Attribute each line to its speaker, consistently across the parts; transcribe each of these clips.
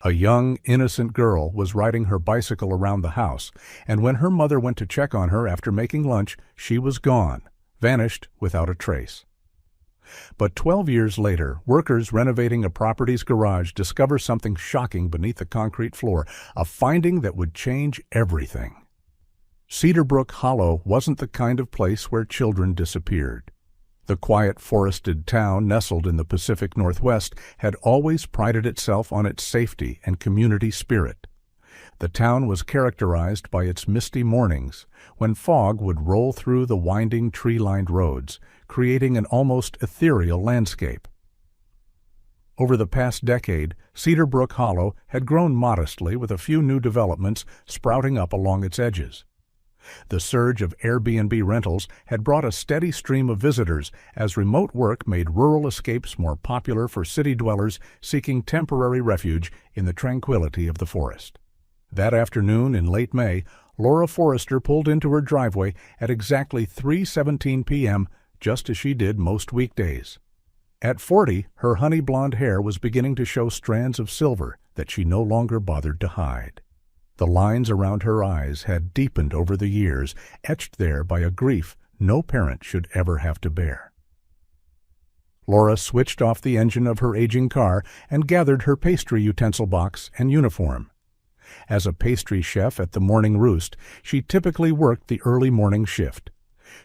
Speaker 1: A young, innocent girl was riding her bicycle around the house, and when her mother went to check on her after making lunch, she was gone, vanished without a trace. But 12 years later, workers renovating a property's garage discover something shocking beneath the concrete floor, a finding that would change everything. Cedar Brook Hollow wasn't the kind of place where children disappeared. The quiet, forested town nestled in the Pacific Northwest had always prided itself on its safety and community spirit. The town was characterized by its misty mornings, when fog would roll through the winding tree-lined roads, creating an almost ethereal landscape. Over the past decade, Cedar Brook Hollow had grown modestly with a few new developments sprouting up along its edges. The surge of Airbnb rentals had brought a steady stream of visitors as remote work made rural escapes more popular for city dwellers seeking temporary refuge in the tranquility of the forest. That afternoon in late May, Laura Forrester pulled into her driveway at exactly 3:17 p.m., just as she did most weekdays. At 40, her honey blonde hair was beginning to show strands of silver that she no longer bothered to hide. The lines around her eyes had deepened over the years, etched there by a grief no parent should ever have to bear. Laura switched off the engine of her aging car and gathered her pastry utensil box and uniform. As a pastry chef at the Morning Roost, she typically worked the early morning shift.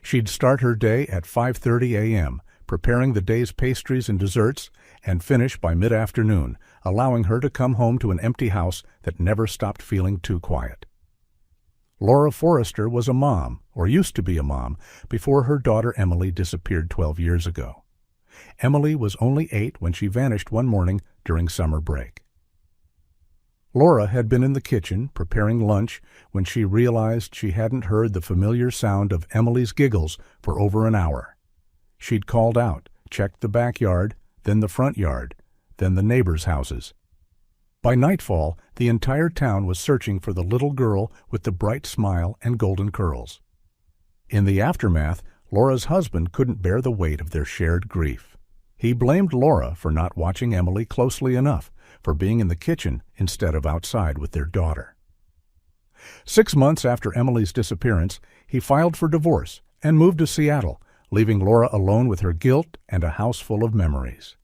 Speaker 1: She'd start her day at 5:30 a.m., preparing the day's pastries and desserts, and finish by mid-afternoon, allowing her to come home to an empty house that never stopped feeling too quiet. Laura Forrester was a mom, or used to be a mom, before her daughter Emily disappeared 12 years ago. Emily was only 8 when she vanished one morning during summer break. Laura had been in the kitchen preparing lunch when she realized she hadn't heard the familiar sound of Emily's giggles for over an hour. She'd called out, checked the backyard, then the front yard, then the neighbors' houses. By nightfall, the entire town was searching for the little girl with the bright smile and golden curls. In the aftermath, Laura's husband couldn't bear the weight of their shared grief. He blamed Laura for not watching Emily closely enough, for being in the kitchen instead of outside with their daughter. 6 months after Emily's disappearance, he filed for divorce and moved to Seattle, leaving Laura alone with her guilt and a house full of memories.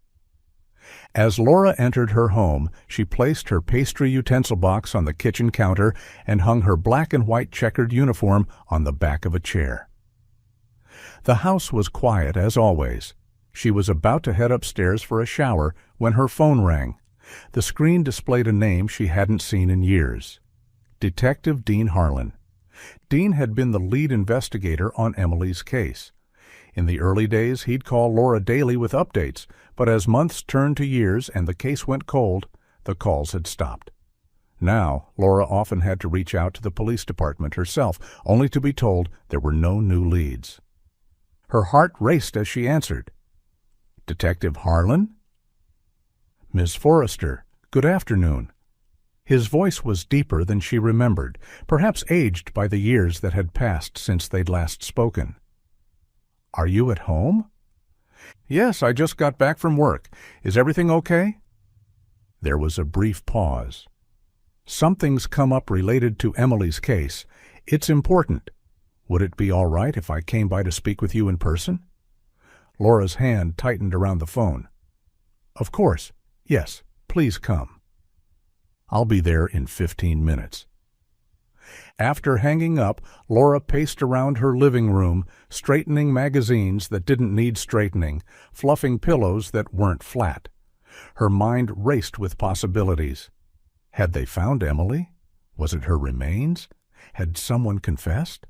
Speaker 1: As Laura entered her home, she placed her pastry utensil box on the kitchen counter and hung her black and white checkered uniform on the back of a chair. The house was quiet as always. She was about to head upstairs for a shower when her phone rang. The screen displayed a name she hadn't seen in years. Detective Dean Harlan. Dean had been the lead investigator on Emily's case. In the early days, he'd call Laura daily with updates, but as months turned to years and the case went cold, the calls had stopped. Now, Laura often had to reach out to the police department herself, only to be told there were no new leads. Her heart raced as she answered. "Detective Harlan?" "Miss Forrester, good afternoon." His voice was deeper than she remembered, perhaps aged by the years that had passed since they'd last spoken. "Are you at home?" "Yes, I just got back from work. Is everything okay?" There was a brief pause. "Something's come up related to Emily's case. It's important. Would it be all right if I came by to speak with you in person?" Laura's hand tightened around the phone. "Of course. Yes, please come. I'll be there in 15 minutes. After hanging up, Laura paced around her living room, straightening magazines that didn't need straightening, fluffing pillows that weren't flat. Her mind raced with possibilities. Had they found Emily? Was it her remains? Had someone confessed?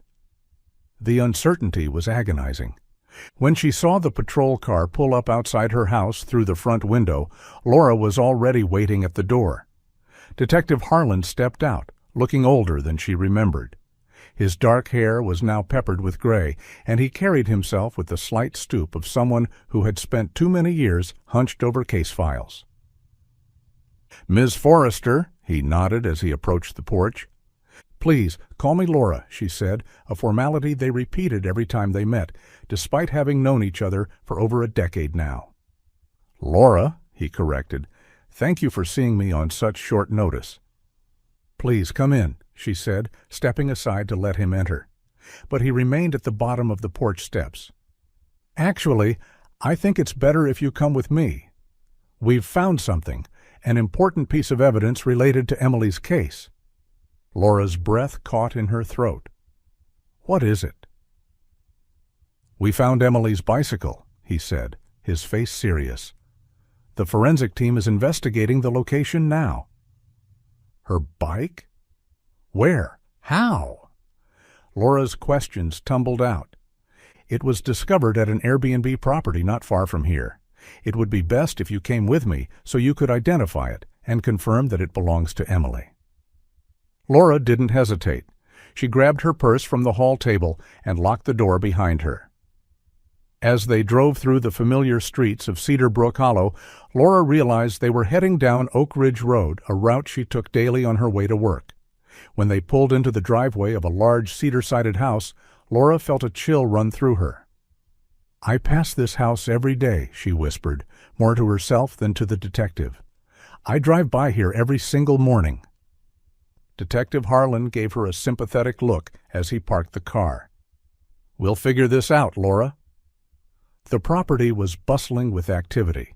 Speaker 1: The uncertainty was agonizing. When she saw the patrol car pull up outside her house through the front window, Laura was already waiting at the door. Detective Harlan stepped out, looking older than she remembered. His dark hair was now peppered with gray, and he carried himself with the slight stoop of someone who had spent too many years hunched over case files. "Ms. Forrester," he nodded as he approached the porch. "Please, call me Laura," she said, a formality they repeated every time they met, despite having known each other for over a decade now. "Laura," he corrected. Thank you for seeing me on such short notice." "Please come in," she said, stepping aside to let him enter. But he remained at the bottom of the porch steps. "Actually, I think it's better if you come with me. We've found something, an important piece of evidence related to Emily's case." Laura's breath caught in her throat. "What is it?" "We found Emily's bicycle," he said, his face serious. "The forensic team is investigating the location now." "Her bike? Where? How?" Laura's questions tumbled out. "It was discovered at an Airbnb property not far from here. It would be best if you came with me so you could identify it and confirm that it belongs to Emily." Laura didn't hesitate. She grabbed her purse from the hall table and locked the door behind her. As they drove through the familiar streets of Cedar Brook Hollow, Laura realized they were heading down Oak Ridge Road, a route she took daily on her way to work. When they pulled into the driveway of a large cedar-sided house, Laura felt a chill run through her. "I pass this house every day," she whispered, more to herself than to the detective. "I drive by here every single morning." Detective Harlan gave her a sympathetic look as he parked the car. "We'll figure this out, Laura." The property was bustling with activity.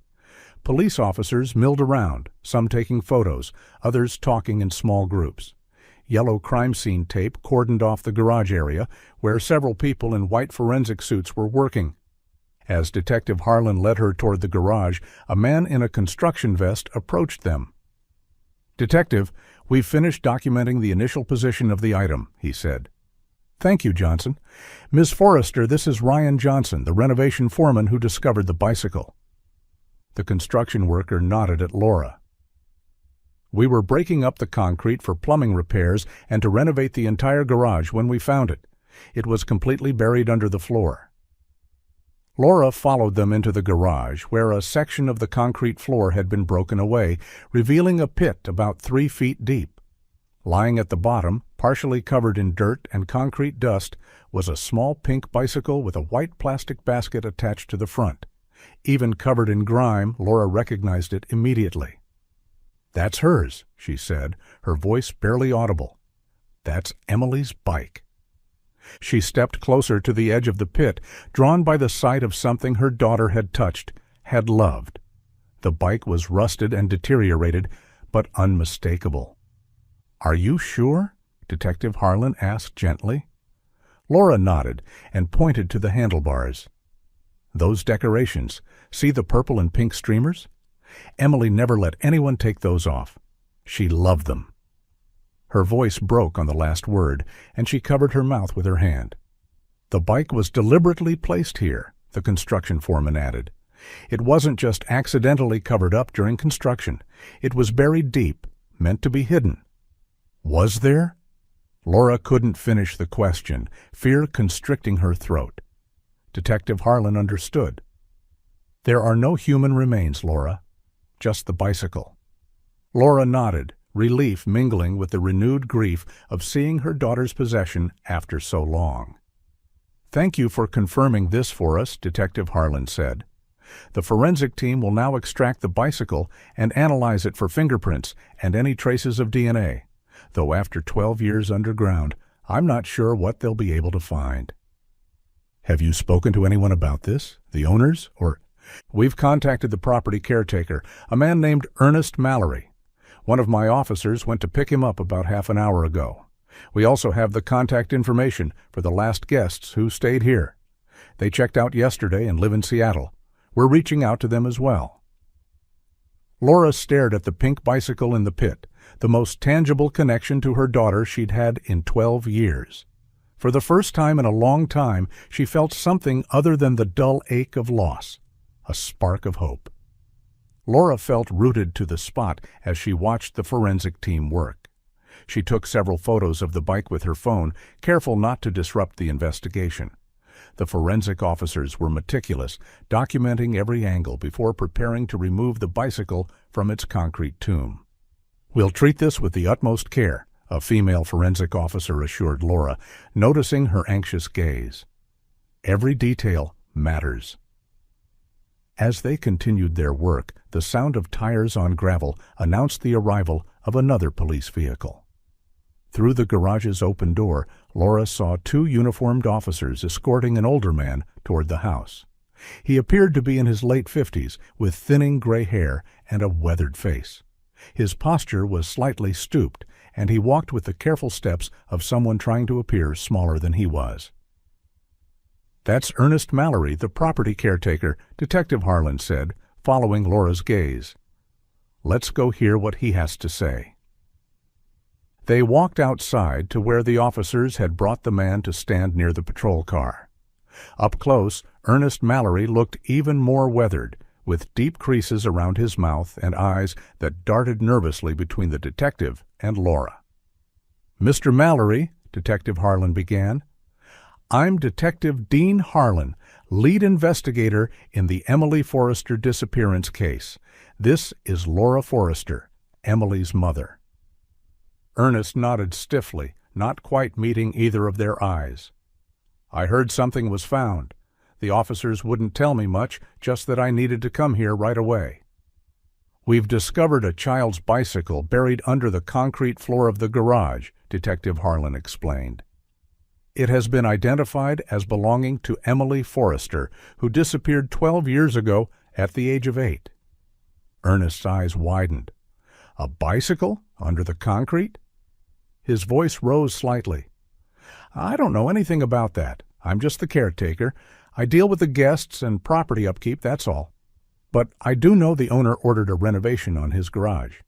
Speaker 1: Police officers milled around, some taking photos, others talking in small groups. Yellow crime scene tape cordoned off the garage area, where several people in white forensic suits were working. As Detective Harlan led her toward the garage, a man in a construction vest approached them. "Detective, we've finished documenting the initial position of the item," he said. "Thank you, Johnson. Ms. Forrester, this is Ryan Johnson, the renovation foreman who discovered the bicycle." The construction worker nodded at Laura. "We were breaking up the concrete for plumbing repairs and to renovate the entire garage when we found it. It was completely buried under the floor." Laura followed them into the garage, where a section of the concrete floor had been broken away, revealing a pit about 3 feet deep. Lying at the bottom, partially covered in dirt and concrete dust, was a small pink bicycle with a white plastic basket attached to the front. Even covered in grime, Laura recognized it immediately. "That's hers," she said, her voice barely audible. "That's Emily's bike." She stepped closer to the edge of the pit, drawn by the sight of something her daughter had touched, had loved. The bike was rusted and deteriorated, but unmistakable. "Are you sure?" Detective Harlan asked gently. Laura nodded and pointed to the handlebars. "Those decorations, see the purple and pink streamers? Emily never let anyone take those off. She loved them." Her voice broke on the last word, and she covered her mouth with her hand. "The bike was deliberately placed here," the construction foreman added. "It wasn't just accidentally covered up during construction. It was buried deep, meant to be hidden." "Was there?" Laura couldn't finish the question, fear constricting her throat. Detective Harlan understood. "There are no human remains, Laura. Just the bicycle." Laura nodded, relief mingling with the renewed grief of seeing her daughter's possession after so long. "Thank you for confirming this for us," Detective Harlan said. "The forensic team will now extract the bicycle and analyze it for fingerprints and any traces of DNA. Though after 12 years underground, I'm not sure what they'll be able to find." "Have you spoken to anyone about this? The owners, or—" "We've contacted the property caretaker, a man named Ernest Mallory. One of my officers went to pick him up about half an hour ago. We also have the contact information for the last guests who stayed here. They checked out yesterday and live in Seattle. We're reaching out to them as well." Laura stared at the pink bicycle in the pit, the most tangible connection to her daughter she'd had in 12 years. For the first time in a long time, she felt something other than the dull ache of loss, a spark of hope. Laura felt rooted to the spot as she watched the forensic team work. She took several photos of the bike with her phone, careful not to disrupt the investigation. The forensic officers were meticulous, documenting every angle before preparing to remove the bicycle from its concrete tomb. "We'll treat this with the utmost care," a female forensic officer assured Laura, noticing her anxious gaze. "Every detail matters." As they continued their work, The sound of tires on gravel announced the arrival of another police vehicle. Through the garage's open door, Laura saw two uniformed officers escorting an older man toward the house. He appeared to be in his late 50s, with thinning gray hair and a weathered face. His posture was slightly stooped, and he walked with the careful steps of someone trying to appear smaller than he was. "That's Ernest Mallory, the property caretaker," Detective Harlan said, following Laura's gaze. "Let's go hear what he has to say." They walked outside to where the officers had brought the man to stand near the patrol car. Up close, Ernest Mallory looked even more weathered, with deep creases around his mouth and eyes that darted nervously between the detective and Laura. "Mr. Mallory," Detective Harlan began, "I'm Detective Dean Harlan, lead investigator in the Emily Forrester disappearance case. This is Laura Forrester, Emily's mother." Ernest nodded stiffly, not quite meeting either of their eyes. "I heard something was found. The officers wouldn't tell me much, just that I needed to come here right away." "We've discovered a child's bicycle buried under the concrete floor of the garage," Detective Harlan explained. "It has been identified as belonging to Emily Forrester, who disappeared 12 years ago at the age of 8. Ernest's eyes widened. "A bicycle under the concrete?" His voice rose slightly. "I don't know anything about that. I'm just the caretaker. I deal with the guests and property upkeep, that's all. But I do know the owner ordered a renovation on his garage."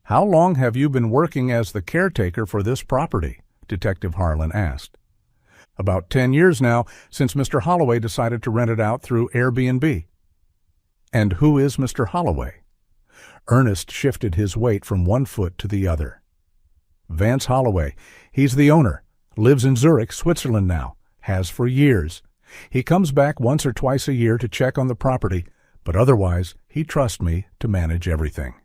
Speaker 1: "How long have you been working as the caretaker for this property?" Detective Harlan asked. "About 10 years now, since Mr. Holloway decided to rent it out through Airbnb." "And who is Mr. Holloway?" Ernest shifted his weight from one foot to the other. "Vance Holloway. He's the owner. Lives in Zurich, Switzerland now. Has for years. He comes back once or twice a year to check on the property, but otherwise he trusts me to manage everything."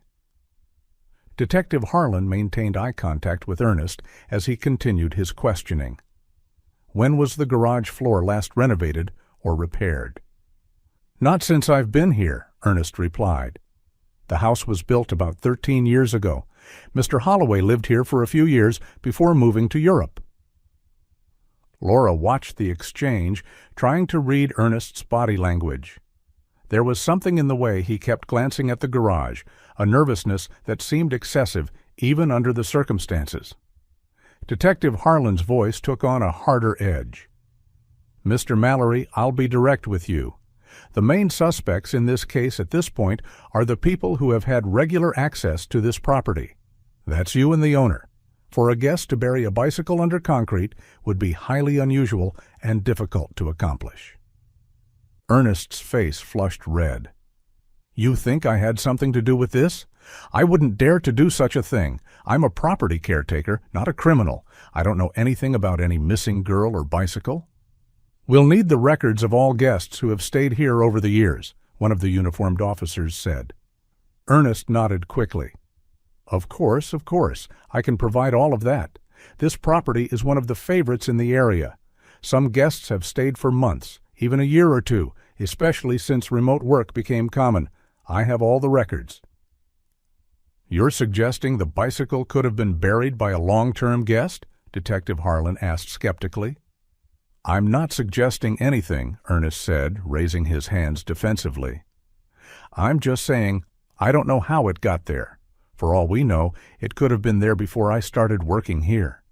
Speaker 1: Detective Harlan maintained eye contact with Ernest as he continued his questioning. "When was the garage floor last renovated or repaired?" "Not since I've been here," Ernest replied. "The house was built about 13 years ago. Mr. Holloway lived here for a few years before moving to Europe." Laura watched the exchange, trying to read Ernest's body language. There was something in the way he kept glancing at the garage, a nervousness that seemed excessive even under the circumstances. Detective Harlan's voice took on a harder edge. "Mr. Mallory, I'll be direct with you. The main suspects in this case at this point are the people who have had regular access to this property. That's you and the owner. For a guest to bury a bicycle under concrete would be highly unusual and difficult to accomplish." Ernest's face flushed red. "You think I had something to do with this? I wouldn't dare to do such a thing. I'm a property caretaker, not a criminal. I don't know anything about any missing girl or bicycle." "We'll need the records of all guests who have stayed here over the years," one of the uniformed officers said. Ernest nodded quickly. Of course. I can provide all of that. This property is one of the favorites in the area. Some guests have stayed for months, even a year or two, especially since remote work became common. I have all the records." "You're suggesting the bicycle could have been buried by a long-term guest?" Detective Harlan asked skeptically. "I'm not suggesting anything," Ernest said, raising his hands defensively. "I'm just saying I don't know how it got there. For all we know, it could have been there before I started working here."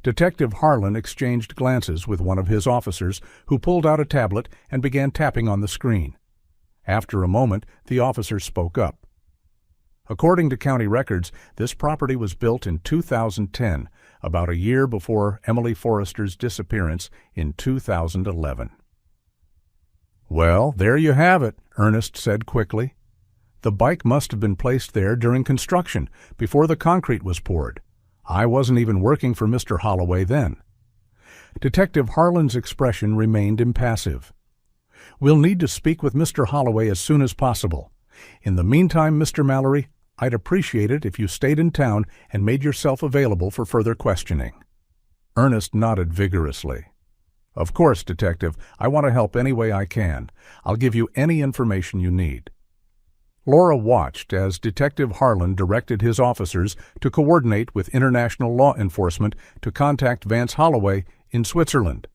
Speaker 1: Detective Harlan exchanged glances with one of his officers, who pulled out a tablet and began tapping on the screen. After a moment, the officer spoke up. "According to county records, this property was built in 2010, about a year before Emily Forrester's disappearance in 2011. "Well, there you have it," Ernest said quickly. "The bike must have been placed there during construction, before the concrete was poured. I wasn't even working for Mr. Holloway then." Detective Harlan's expression remained impassive. "We'll need to speak with Mr. Holloway as soon as possible. In the meantime, Mr. Mallory, I'd appreciate it if you stayed in town and made yourself available for further questioning." Ernest nodded vigorously. "Of course, Detective. I want to help any way I can. I'll give you any information you need." Laura watched as Detective Harlan directed his officers to coordinate with international law enforcement to contact Vance Holloway in Switzerland.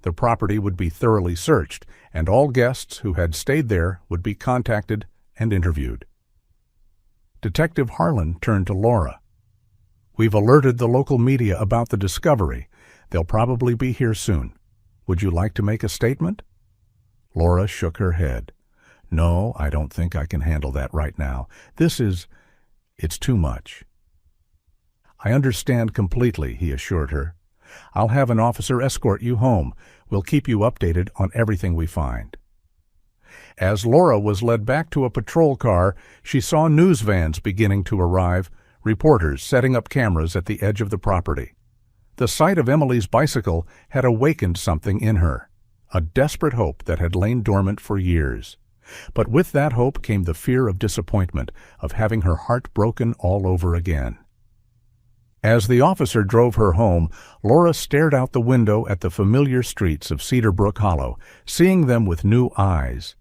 Speaker 1: The property would be thoroughly searched, and all guests who had stayed there would be contacted and interviewed. Detective Harlan turned to Laura. "We've alerted the local media about the discovery. They'll probably be here soon. Would you like to make a statement?" Laura shook her head. "No, I don't think I can handle that right now. It's too much." "I understand completely," he assured her. "I'll have an officer escort you home. We'll keep you updated on everything we find." As Laura was led back to a patrol car, she saw news vans beginning to arrive, reporters setting up cameras at the edge of the property. The sight of Emily's bicycle had awakened something in her, a desperate hope that had lain dormant for years. But with that hope came the fear of disappointment, of having her heart broken all over again. As the officer drove her home, Laura stared out the window at the familiar streets of Cedar Brook Hollow, seeing them with new eyes.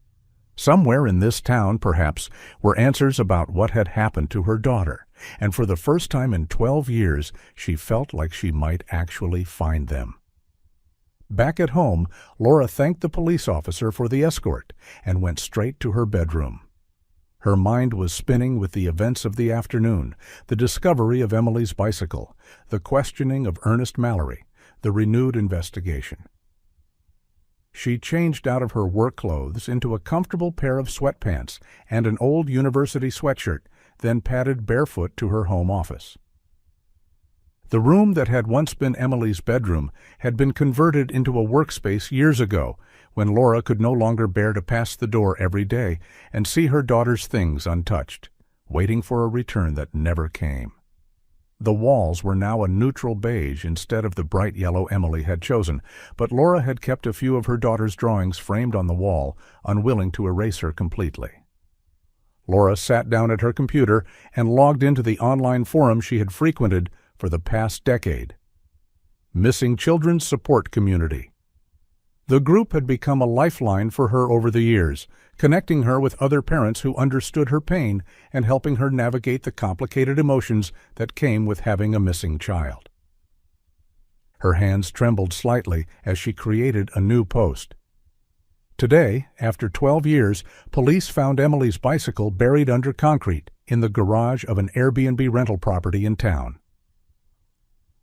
Speaker 1: Somewhere in this town, perhaps, were answers about what had happened to her daughter, and for the first time in 12 years, she felt like she might actually find them. Back at home, Laura thanked the police officer for the escort and went straight to her bedroom. Her mind was spinning with the events of the afternoon, the discovery of Emily's bicycle, the questioning of Ernest Mallory, the renewed investigation. She changed out of her work clothes into a comfortable pair of sweatpants and an old university sweatshirt, then padded barefoot to her home office. The room that had once been Emily's bedroom had been converted into a workspace years ago, when Laura could no longer bear to pass the door every day and see her daughter's things untouched, waiting for a return that never came. The walls were now a neutral beige instead of the bright yellow Emily had chosen, but Laura had kept a few of her daughter's drawings framed on the wall, unwilling to erase her completely. Laura sat down at her computer and logged into the online forum she had frequented for the past decade. Missing Children's Support Community. The group had become a lifeline for her over the years, connecting her with other parents who understood her pain and helping her navigate the complicated emotions that came with having a missing child. Her hands trembled slightly as she created a new post. Today, after 12 years, police found Emily's bicycle buried under concrete in the garage of an Airbnb rental property in town.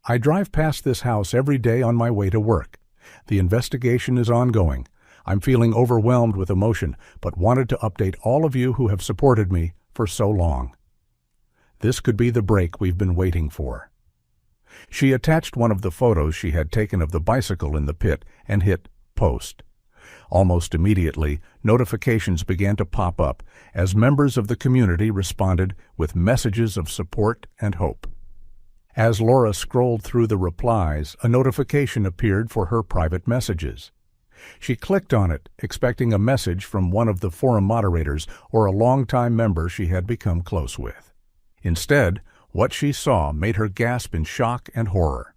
Speaker 1: "I drive past this house every day on my way to work. The investigation is ongoing. I'm feeling overwhelmed with emotion, but wanted to update all of you who have supported me for so long. This could be the break we've been waiting for." She attached one of the photos she had taken of the bicycle in the pit and hit post. Almost immediately, notifications began to pop up as members of the community responded with messages of support and hope. As Laura scrolled through the replies, a notification appeared for her private messages. She clicked on it, expecting a message from one of the forum moderators or a longtime member she had become close with. Instead, what she saw made her gasp in shock and horror.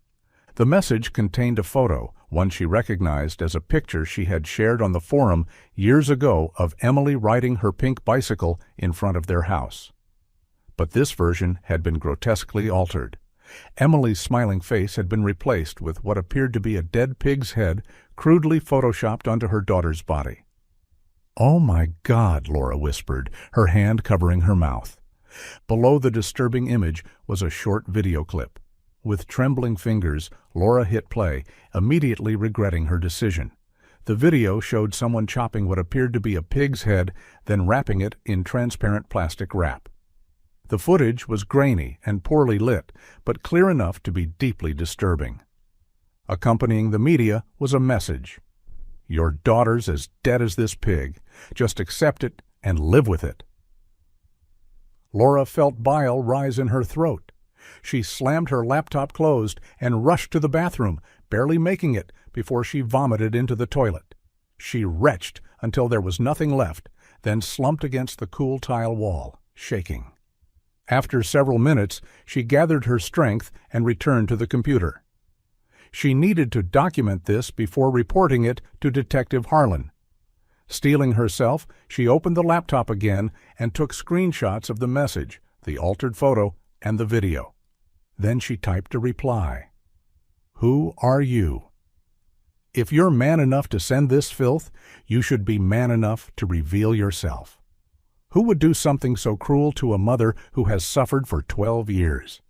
Speaker 1: The message contained a photo, one she recognized as a picture she had shared on the forum years ago of Emily riding her pink bicycle in front of their house. But this version had been grotesquely altered. Emily's smiling face had been replaced with what appeared to be a dead pig's head crudely photoshopped onto her daughter's body. "Oh my God," Laura whispered, her hand covering her mouth. Below the disturbing image was a short video clip. With trembling fingers, Laura hit play, immediately regretting her decision. The video showed someone chopping what appeared to be a pig's head, then wrapping it in transparent plastic wrap. The footage was grainy and poorly lit, but clear enough to be deeply disturbing. Accompanying the media was a message. "Your daughter's as dead as this pig. Just accept it and live with it." Laura felt bile rise in her throat. She slammed her laptop closed and rushed to the bathroom, barely making it before she vomited into the toilet. She retched until there was nothing left, then slumped against the cool tile wall, shaking. After several minutes, she gathered her strength and returned to the computer. She needed to document this before reporting it to Detective Harlan. Steeling herself, she opened the laptop again and took screenshots of the message, the altered photo, and the video. Then she typed a reply. "Who are you? If you're man enough to send this filth, you should be man enough to reveal yourself. Who would do something so cruel to a mother who has suffered for 12 years?"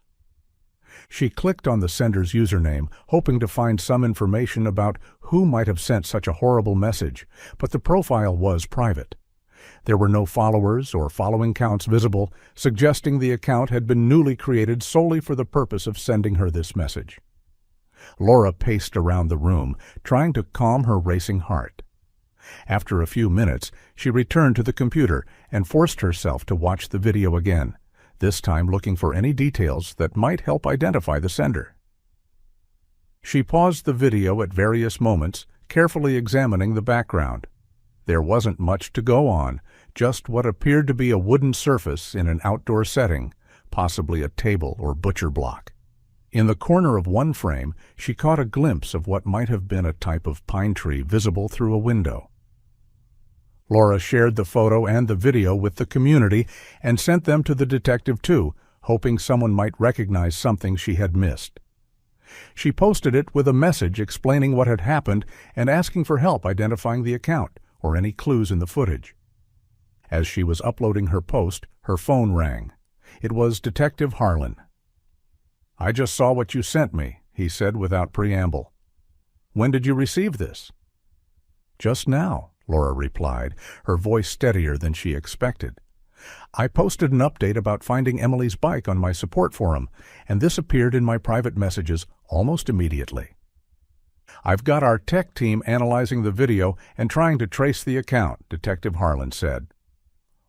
Speaker 1: She clicked on the sender's username, hoping to find some information about who might have sent such a horrible message, but the profile was private. There were no followers or following counts visible, suggesting the account had been newly created solely for the purpose of sending her this message. Laura paced around the room, trying to calm her racing heart. After a few minutes, she returned to the computer and forced herself to watch the video again, this time looking for any details that might help identify the sender. She paused the video at various moments, carefully examining the background. There wasn't much to go on, just what appeared to be a wooden surface in an outdoor setting, possibly a table or butcher block. In the corner of one frame, she caught a glimpse of what might have been a type of pine tree visible through a window. Laura shared the photo and the video with the community and sent them to the detective too, hoping someone might recognize something she had missed. She posted it with a message explaining what had happened and asking for help identifying the account or any clues in the footage. As she was uploading her post, her phone rang. It was Detective Harlan. "I just saw what you sent me," he said without preamble. "When did you receive this?" "Just now," Laura replied, her voice steadier than she expected. "I posted an update about finding Emily's bike on my support forum, and this appeared in my private messages almost immediately. I've got our tech team analyzing the video and trying to trace the account," Detective Harlan said.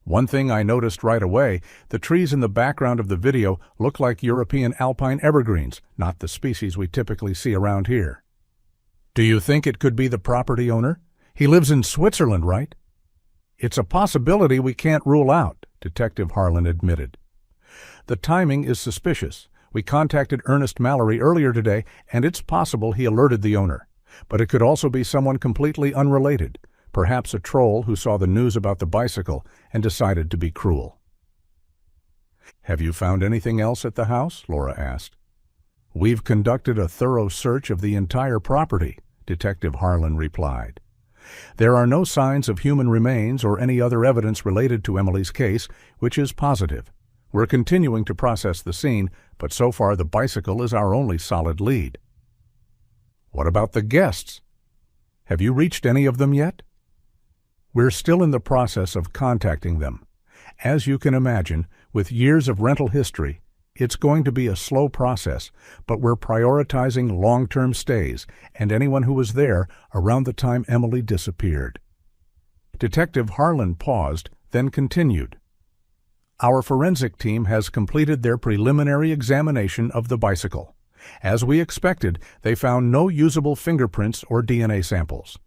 Speaker 1: "One thing I noticed right away, the trees in the background of the video look like European alpine evergreens, not the species we typically see around here. Do you think it could be the property owner? He lives in Switzerland, right?" "It's a possibility we can't rule out," Detective Harlan admitted. "The timing is suspicious. We contacted Ernest Mallory earlier today, and it's possible he alerted the owner. But it could also be someone completely unrelated, perhaps a troll who saw the news about the bicycle and decided to be cruel." "Have you found anything else at the house?" Laura asked. "We've conducted a thorough search of the entire property," Detective Harlan replied. "There are no signs of human remains or any other evidence related to Emily's case, which is positive. We're continuing to process the scene, but so far the bicycle is our only solid lead." "What about the guests? Have you reached any of them yet?" "We're still in the process of contacting them. As you can imagine, with years of rental history, it's going to be a slow process, but we're prioritizing long-term stays and anyone who was there around the time Emily disappeared." Detective Harlan paused, then continued. "Our forensic team has completed their preliminary examination of the bicycle. As we expected, they found no usable fingerprints or DNA samples.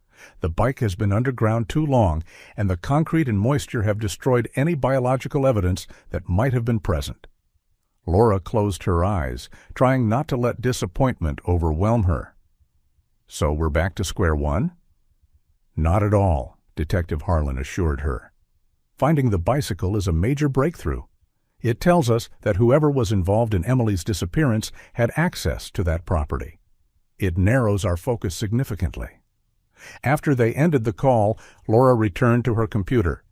Speaker 1: The bike has been underground too long, and the concrete and moisture have destroyed any biological evidence that might have been present." Laura closed her eyes, trying not to let disappointment overwhelm her. "So we're back to square one?" "Not at all," Detective Harlan assured her. "Finding the bicycle is a major breakthrough. It tells us that whoever was involved in Emily's disappearance had access to that property. It narrows our focus significantly." After they ended the call, Laura returned to her computer.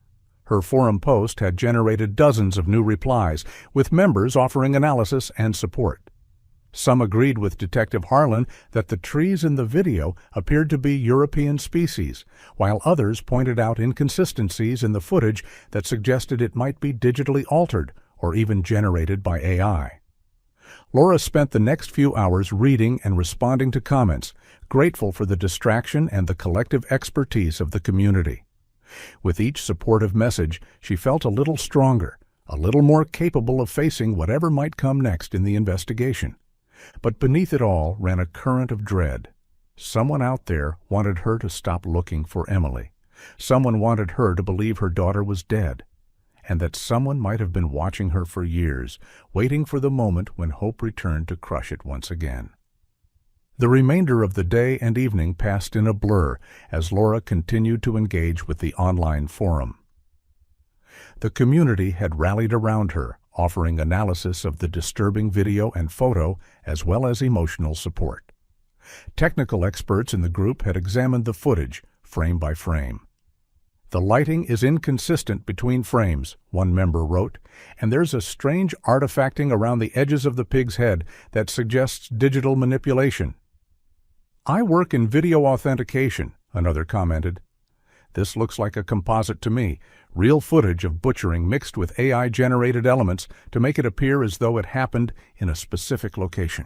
Speaker 1: Her forum post had generated dozens of new replies, with members offering analysis and support. Some agreed with Detective Harlan that the trees in the video appeared to be European species, while others pointed out inconsistencies in the footage that suggested it might be digitally altered or even generated by AI. Laura spent the next few hours reading and responding to comments, grateful for the distraction and the collective expertise of the community. With each supportive message, she felt a little stronger, a little more capable of facing whatever might come next in the investigation. But beneath it all ran a current of dread. Someone out there wanted her to stop looking for Emily. Someone wanted her to believe her daughter was dead, and that someone might have been watching her for years, waiting for the moment when hope returned to crush it once again. The remainder of the day and evening passed in a blur as Laura continued to engage with the online forum. The community had rallied around her, offering analysis of the disturbing video and photo as well as emotional support. Technical experts in the group had examined the footage, frame by frame. "The lighting is inconsistent between frames," one member wrote, "and there's a strange artifacting around the edges of the pig's head that suggests digital manipulation." "I work in video authentication," another commented. "This looks like a composite to me, real footage of butchering mixed with AI-generated elements to make it appear as though it happened in a specific location."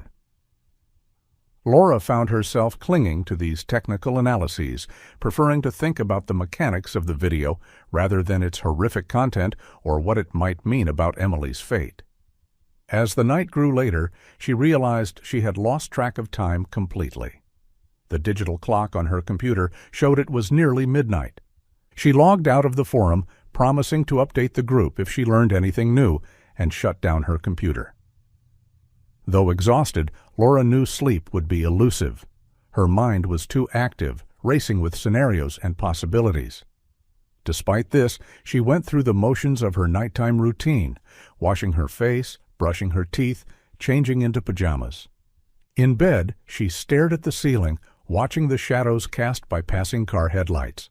Speaker 1: Laura found herself clinging to these technical analyses, preferring to think about the mechanics of the video rather than its horrific content or what it might mean about Emily's fate. As the night grew later, she realized she had lost track of time completely. The digital clock on her computer showed it was nearly midnight. She logged out of the forum, promising to update the group if she learned anything new, and shut down her computer. Though exhausted, Laura knew sleep would be elusive. Her mind was too active, racing with scenarios and possibilities. Despite this, she went through the motions of her nighttime routine, washing her face, brushing her teeth, changing into pajamas. In bed, she stared at the ceiling, watching the shadows cast by passing car headlights.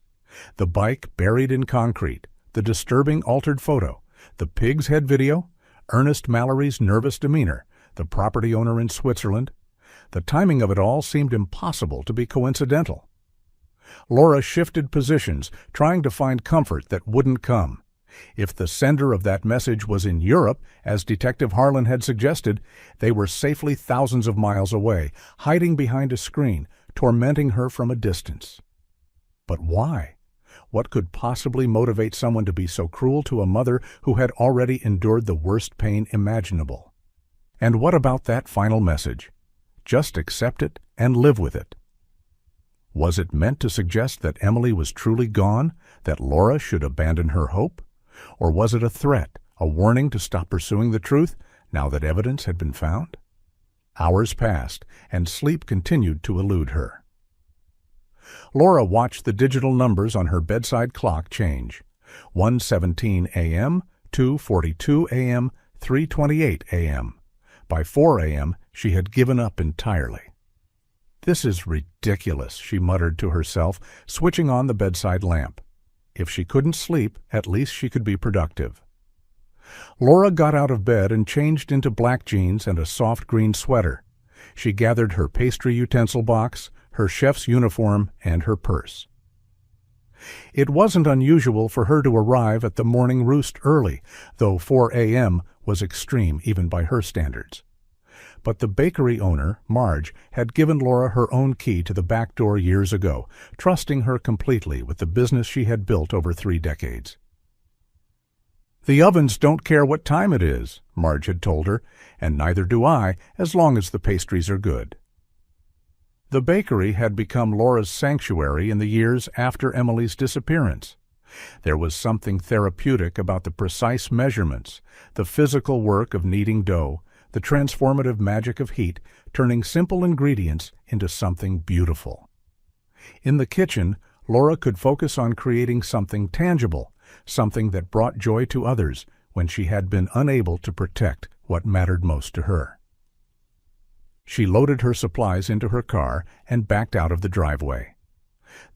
Speaker 1: The bike buried in concrete, the disturbing altered photo, the pig's head video, Ernest Mallory's nervous demeanor, the property owner in Switzerland. The timing of it all seemed impossible to be coincidental. Laura shifted positions, trying to find comfort that wouldn't come. If the sender of that message was in Europe, as Detective Harlan had suggested, they were safely thousands of miles away, hiding behind a screen, tormenting her from a distance. But why? What could possibly motivate someone to be so cruel to a mother who had already endured the worst pain imaginable? And what about that final message? Just accept it and live with it. Was it meant to suggest that Emily was truly gone, that Laura should abandon her hope? Or was it a threat, a warning to stop pursuing the truth now that evidence had been found? Hours passed, and sleep continued to elude her. Laura watched the digital numbers on her bedside clock change. 1:17 a.m., 2:42 a.m., 3:28 a.m. By 4 a.m., she had given up entirely. "This is ridiculous," she muttered to herself, switching on the bedside lamp. If she couldn't sleep, at least she could be productive. Laura got out of bed and changed into black jeans and a soft green sweater. She gathered her pastry utensil box, her chef's uniform, and her purse. It wasn't unusual for her to arrive at the morning roost early, though 4 a.m. was extreme even by her standards. But the bakery owner, Marge, had given Laura her own key to the back door years ago, trusting her completely with the business she had built over 3 decades. "The ovens don't care what time it is," Marge had told her, "and neither do I, as long as the pastries are good." The bakery had become Laura's sanctuary in the years after Emily's disappearance. There was something therapeutic about the precise measurements, the physical work of kneading dough, the transformative magic of heat, turning simple ingredients into something beautiful. In the kitchen, Laura could focus on creating something tangible, something that brought joy to others when she had been unable to protect what mattered most to her. She loaded her supplies into her car and backed out of the driveway.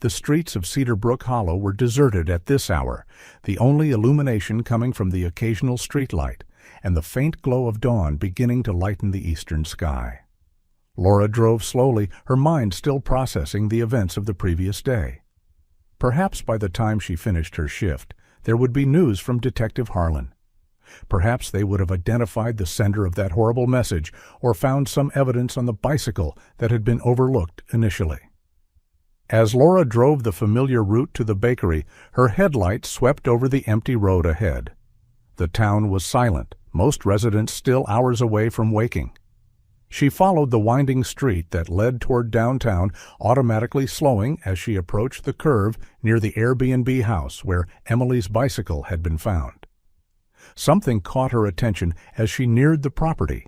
Speaker 1: The streets of Cedar Brook Hollow were deserted at this hour, the only illumination coming from the occasional streetlight, and the faint glow of dawn beginning to lighten the eastern sky. Laura drove slowly, her mind still processing the events of the previous day. Perhaps by the time she finished her shift, there would be news from Detective Harlan. Perhaps they would have identified the sender of that horrible message or found some evidence on the bicycle that had been overlooked initially. As Laura drove the familiar route to the bakery, her headlights swept over the empty road ahead. The town was silent, most residents still hours away from waking. She followed the winding street that led toward downtown, automatically slowing as she approached the curve near the Airbnb house where Emily's bicycle had been found. Something caught her attention as she neared the property,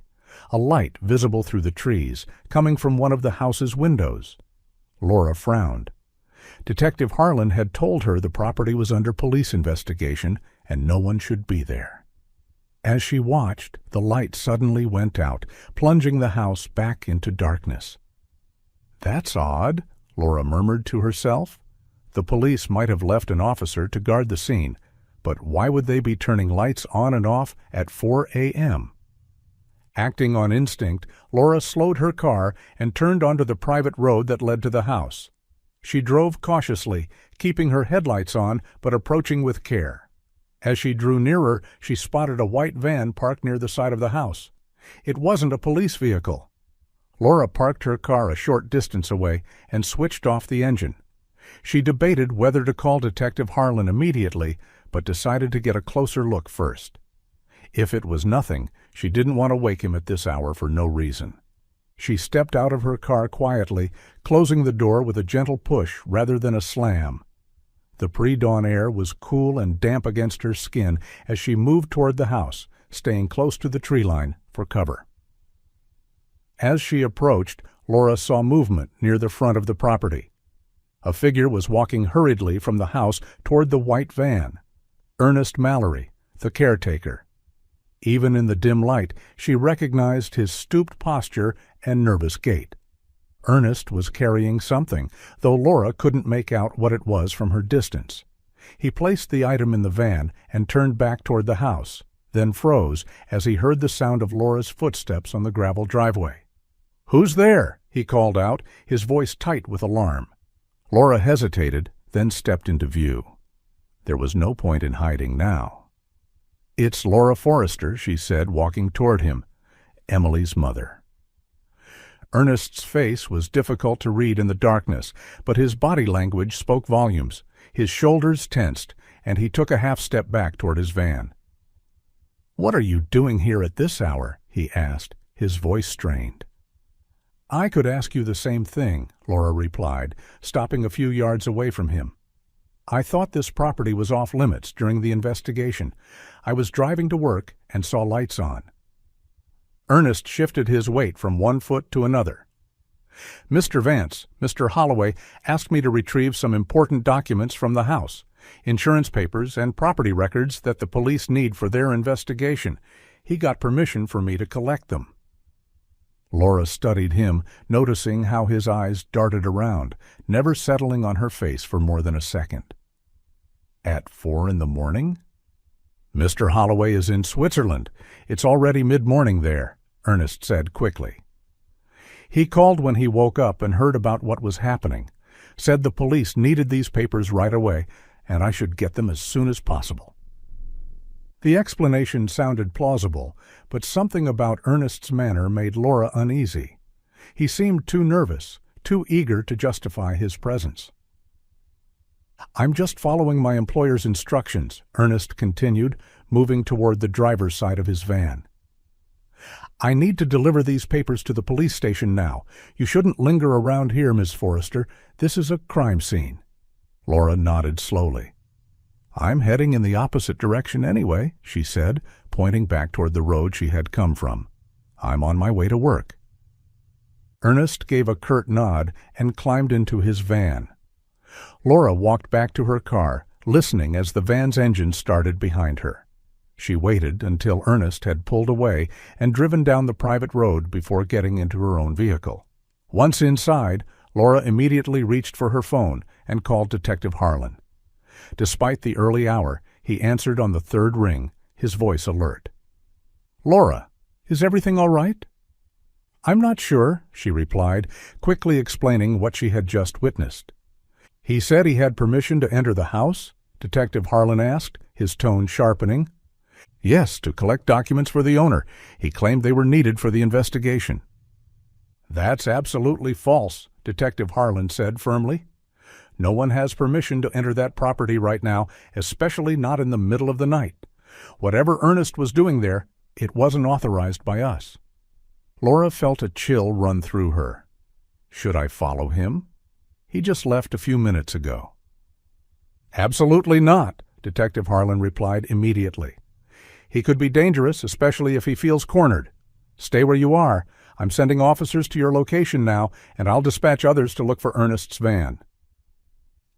Speaker 1: a light visible through the trees, coming from one of the house's windows. Laura frowned. Detective Harlan had told her the property was under police investigation and no one should be there. As she watched, the light suddenly went out, plunging the house back into darkness. "That's odd," Laura murmured to herself. The police might have left an officer to guard the scene, but why would they be turning lights on and off at 4 a.m.? Acting on instinct, Laura slowed her car and turned onto the private road that led to the house. She drove cautiously, keeping her headlights on but approaching with care. As she drew nearer, she spotted a white van parked near the side of the house. It wasn't a police vehicle. Laura parked her car a short distance away and switched off the engine. She debated whether to call Detective Harlan immediately, but decided to get a closer look first. If it was nothing, she didn't want to wake him at this hour for no reason. She stepped out of her car quietly, closing the door with a gentle push rather than a slam. The pre-dawn air was cool and damp against her skin as she moved toward the house, staying close to the tree line for cover. As she approached, Laura saw movement near the front of the property. A figure was walking hurriedly from the house toward the white van. Ernest Mallory, the caretaker. Even in the dim light, she recognized his stooped posture and nervous gait. Ernest was carrying something, though Laura couldn't make out what it was from her distance. He placed the item in the van and turned back toward the house, then froze as he heard the sound of Laura's footsteps on the gravel driveway. "Who's there?" he called out, his voice tight with alarm. Laura hesitated, then stepped into view. There was no point in hiding now. "It's Laura Forrester," she said, walking toward him. "Emily's mother." Ernest's face was difficult to read in the darkness, but his body language spoke volumes. His shoulders tensed, and he took a half-step back toward his van. "What are you doing here at this hour?" he asked, his voice strained. "I could ask you the same thing," Laura replied, stopping a few yards away from him. "I thought this property was off-limits during the investigation. I was driving to work and saw lights on." Ernest shifted his weight from one foot to another. "Mr. Vance, Mr. Holloway asked me to retrieve some important documents from the house, insurance papers and property records that the police need for their investigation. He got permission for me to collect them." Laura studied him, noticing how his eyes darted around, never settling on her face for more than a second. "At 4 a.m? "Mr. Holloway is in Switzerland. It's already mid-morning there," Ernest said quickly. "He called when he woke up and heard about what was happening. Said the police needed these papers right away, and I should get them as soon as possible." The explanation sounded plausible, but something about Ernest's manner made Laura uneasy. He seemed too nervous, too eager to justify his presence. "I'm just following my employer's instructions," Ernest continued, moving toward the driver's side of his van. "I need to deliver these papers to the police station now. You shouldn't linger around here, Miss Forrester. This is a crime scene." Laura nodded slowly. "I'm heading in the opposite direction anyway," she said, pointing back toward the road she had come from. "I'm on my way to work." Ernest gave a curt nod and climbed into his van. Laura walked back to her car, listening as the van's engine started behind her. She waited until Ernest had pulled away and driven down the private road before getting into her own vehicle. Once inside, Laura immediately reached for her phone and called Detective Harlan. Despite the early hour, he answered on the third ring, his voice alert. "Laura, is everything all right?" "I'm not sure," she replied, quickly explaining what she had just witnessed. "He said he had permission to enter the house?" Detective Harlan asked, his tone sharpening. "Yes, to collect documents for the owner. He claimed they were needed for the investigation." "That's absolutely false," Detective Harlan said firmly. "No one has permission to enter that property right now, especially not in the middle of the night. Whatever Ernest was doing there, it wasn't authorized by us." Laura felt a chill run through her. Should I follow him? He just left a few minutes ago. "Absolutely not," Detective Harlan replied immediately. "He could be dangerous, especially if he feels cornered. Stay where you are. I'm sending officers to your location now, and I'll dispatch others to look for Ernest's van."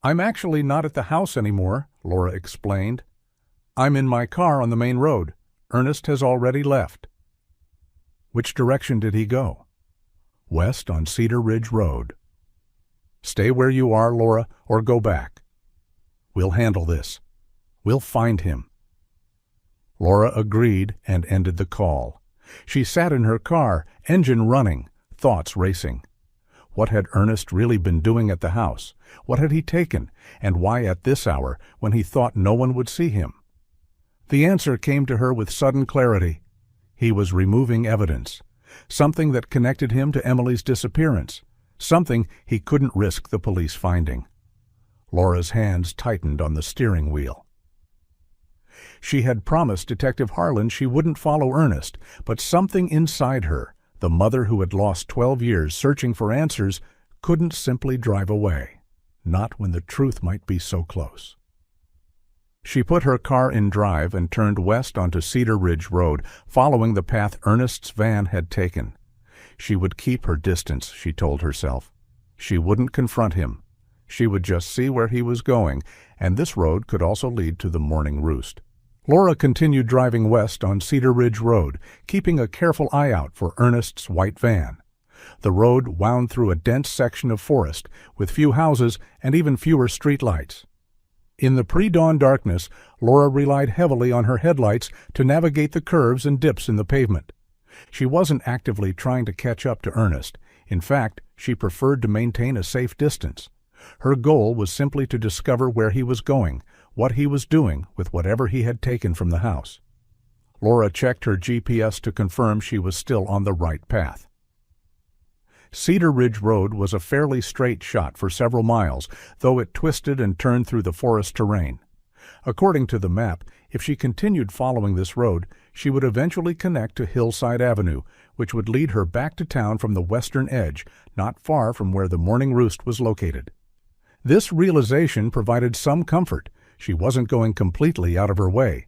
Speaker 1: "I'm actually not at the house anymore," Laura explained. "I'm in my car on the main road. Ernest has already left." "Which direction did he go?" "West on Cedar Ridge Road." "Stay where you are, Laura, or go back. We'll handle this. We'll find him." Laura agreed and ended the call. She sat in her car, engine running, thoughts racing. What had Ernest really been doing at the house? What had he taken, and why at this hour, when he thought no one would see him? The answer came to her with sudden clarity. He was removing evidence, something that connected him to Emily's disappearance, something he couldn't risk the police finding. Laura's hands tightened on the steering wheel. She had promised Detective Harlan she wouldn't follow Ernest, but something inside her, the mother who had lost 12 years searching for answers, couldn't simply drive away, not when the truth might be so close. She put her car in drive and turned west onto Cedar Ridge Road, following the path Ernest's van had taken. She would keep her distance, she told herself. She wouldn't confront him. She would just see where he was going, and this road could also lead to the morning roost. Laura continued driving west on Cedar Ridge Road, keeping a careful eye out for Ernest's white van. The road wound through a dense section of forest, with few houses and even fewer streetlights. In the pre-dawn darkness, Laura relied heavily on her headlights to navigate the curves and dips in the pavement. She wasn't actively trying to catch up to Ernest. In fact, she preferred to maintain a safe distance. Her goal was simply to discover where he was going, what he was doing with whatever he had taken from the house. Laura checked her GPS to confirm she was still on the right path. Cedar Ridge Road was a fairly straight shot for several miles, though it twisted and turned through the forest terrain. According to the map, if she continued following this road, she would eventually connect to Hillside Avenue, which would lead her back to town from the western edge, not far from where the morning roost was located. This realization provided some comfort. She wasn't going completely out of her way.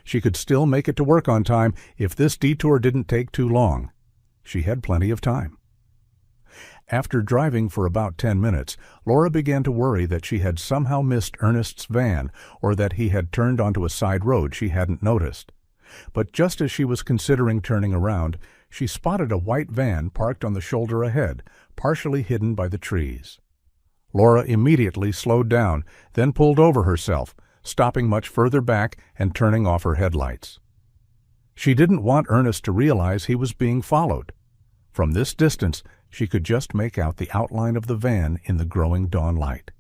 Speaker 1: She could still make it to work on time if this detour didn't take too long. She had plenty of time. After driving for about 10 minutes, Laura began to worry that she had somehow missed Ernest's van or that he had turned onto a side road she hadn't noticed. But just as she was considering turning around, she spotted a white van parked on the shoulder ahead, partially hidden by the trees. Laura immediately slowed down, then pulled over herself, stopping much further back and turning off her headlights. She didn't want Ernest to realize he was being followed. From this distance, she could just make out the outline of the van in the growing dawn light.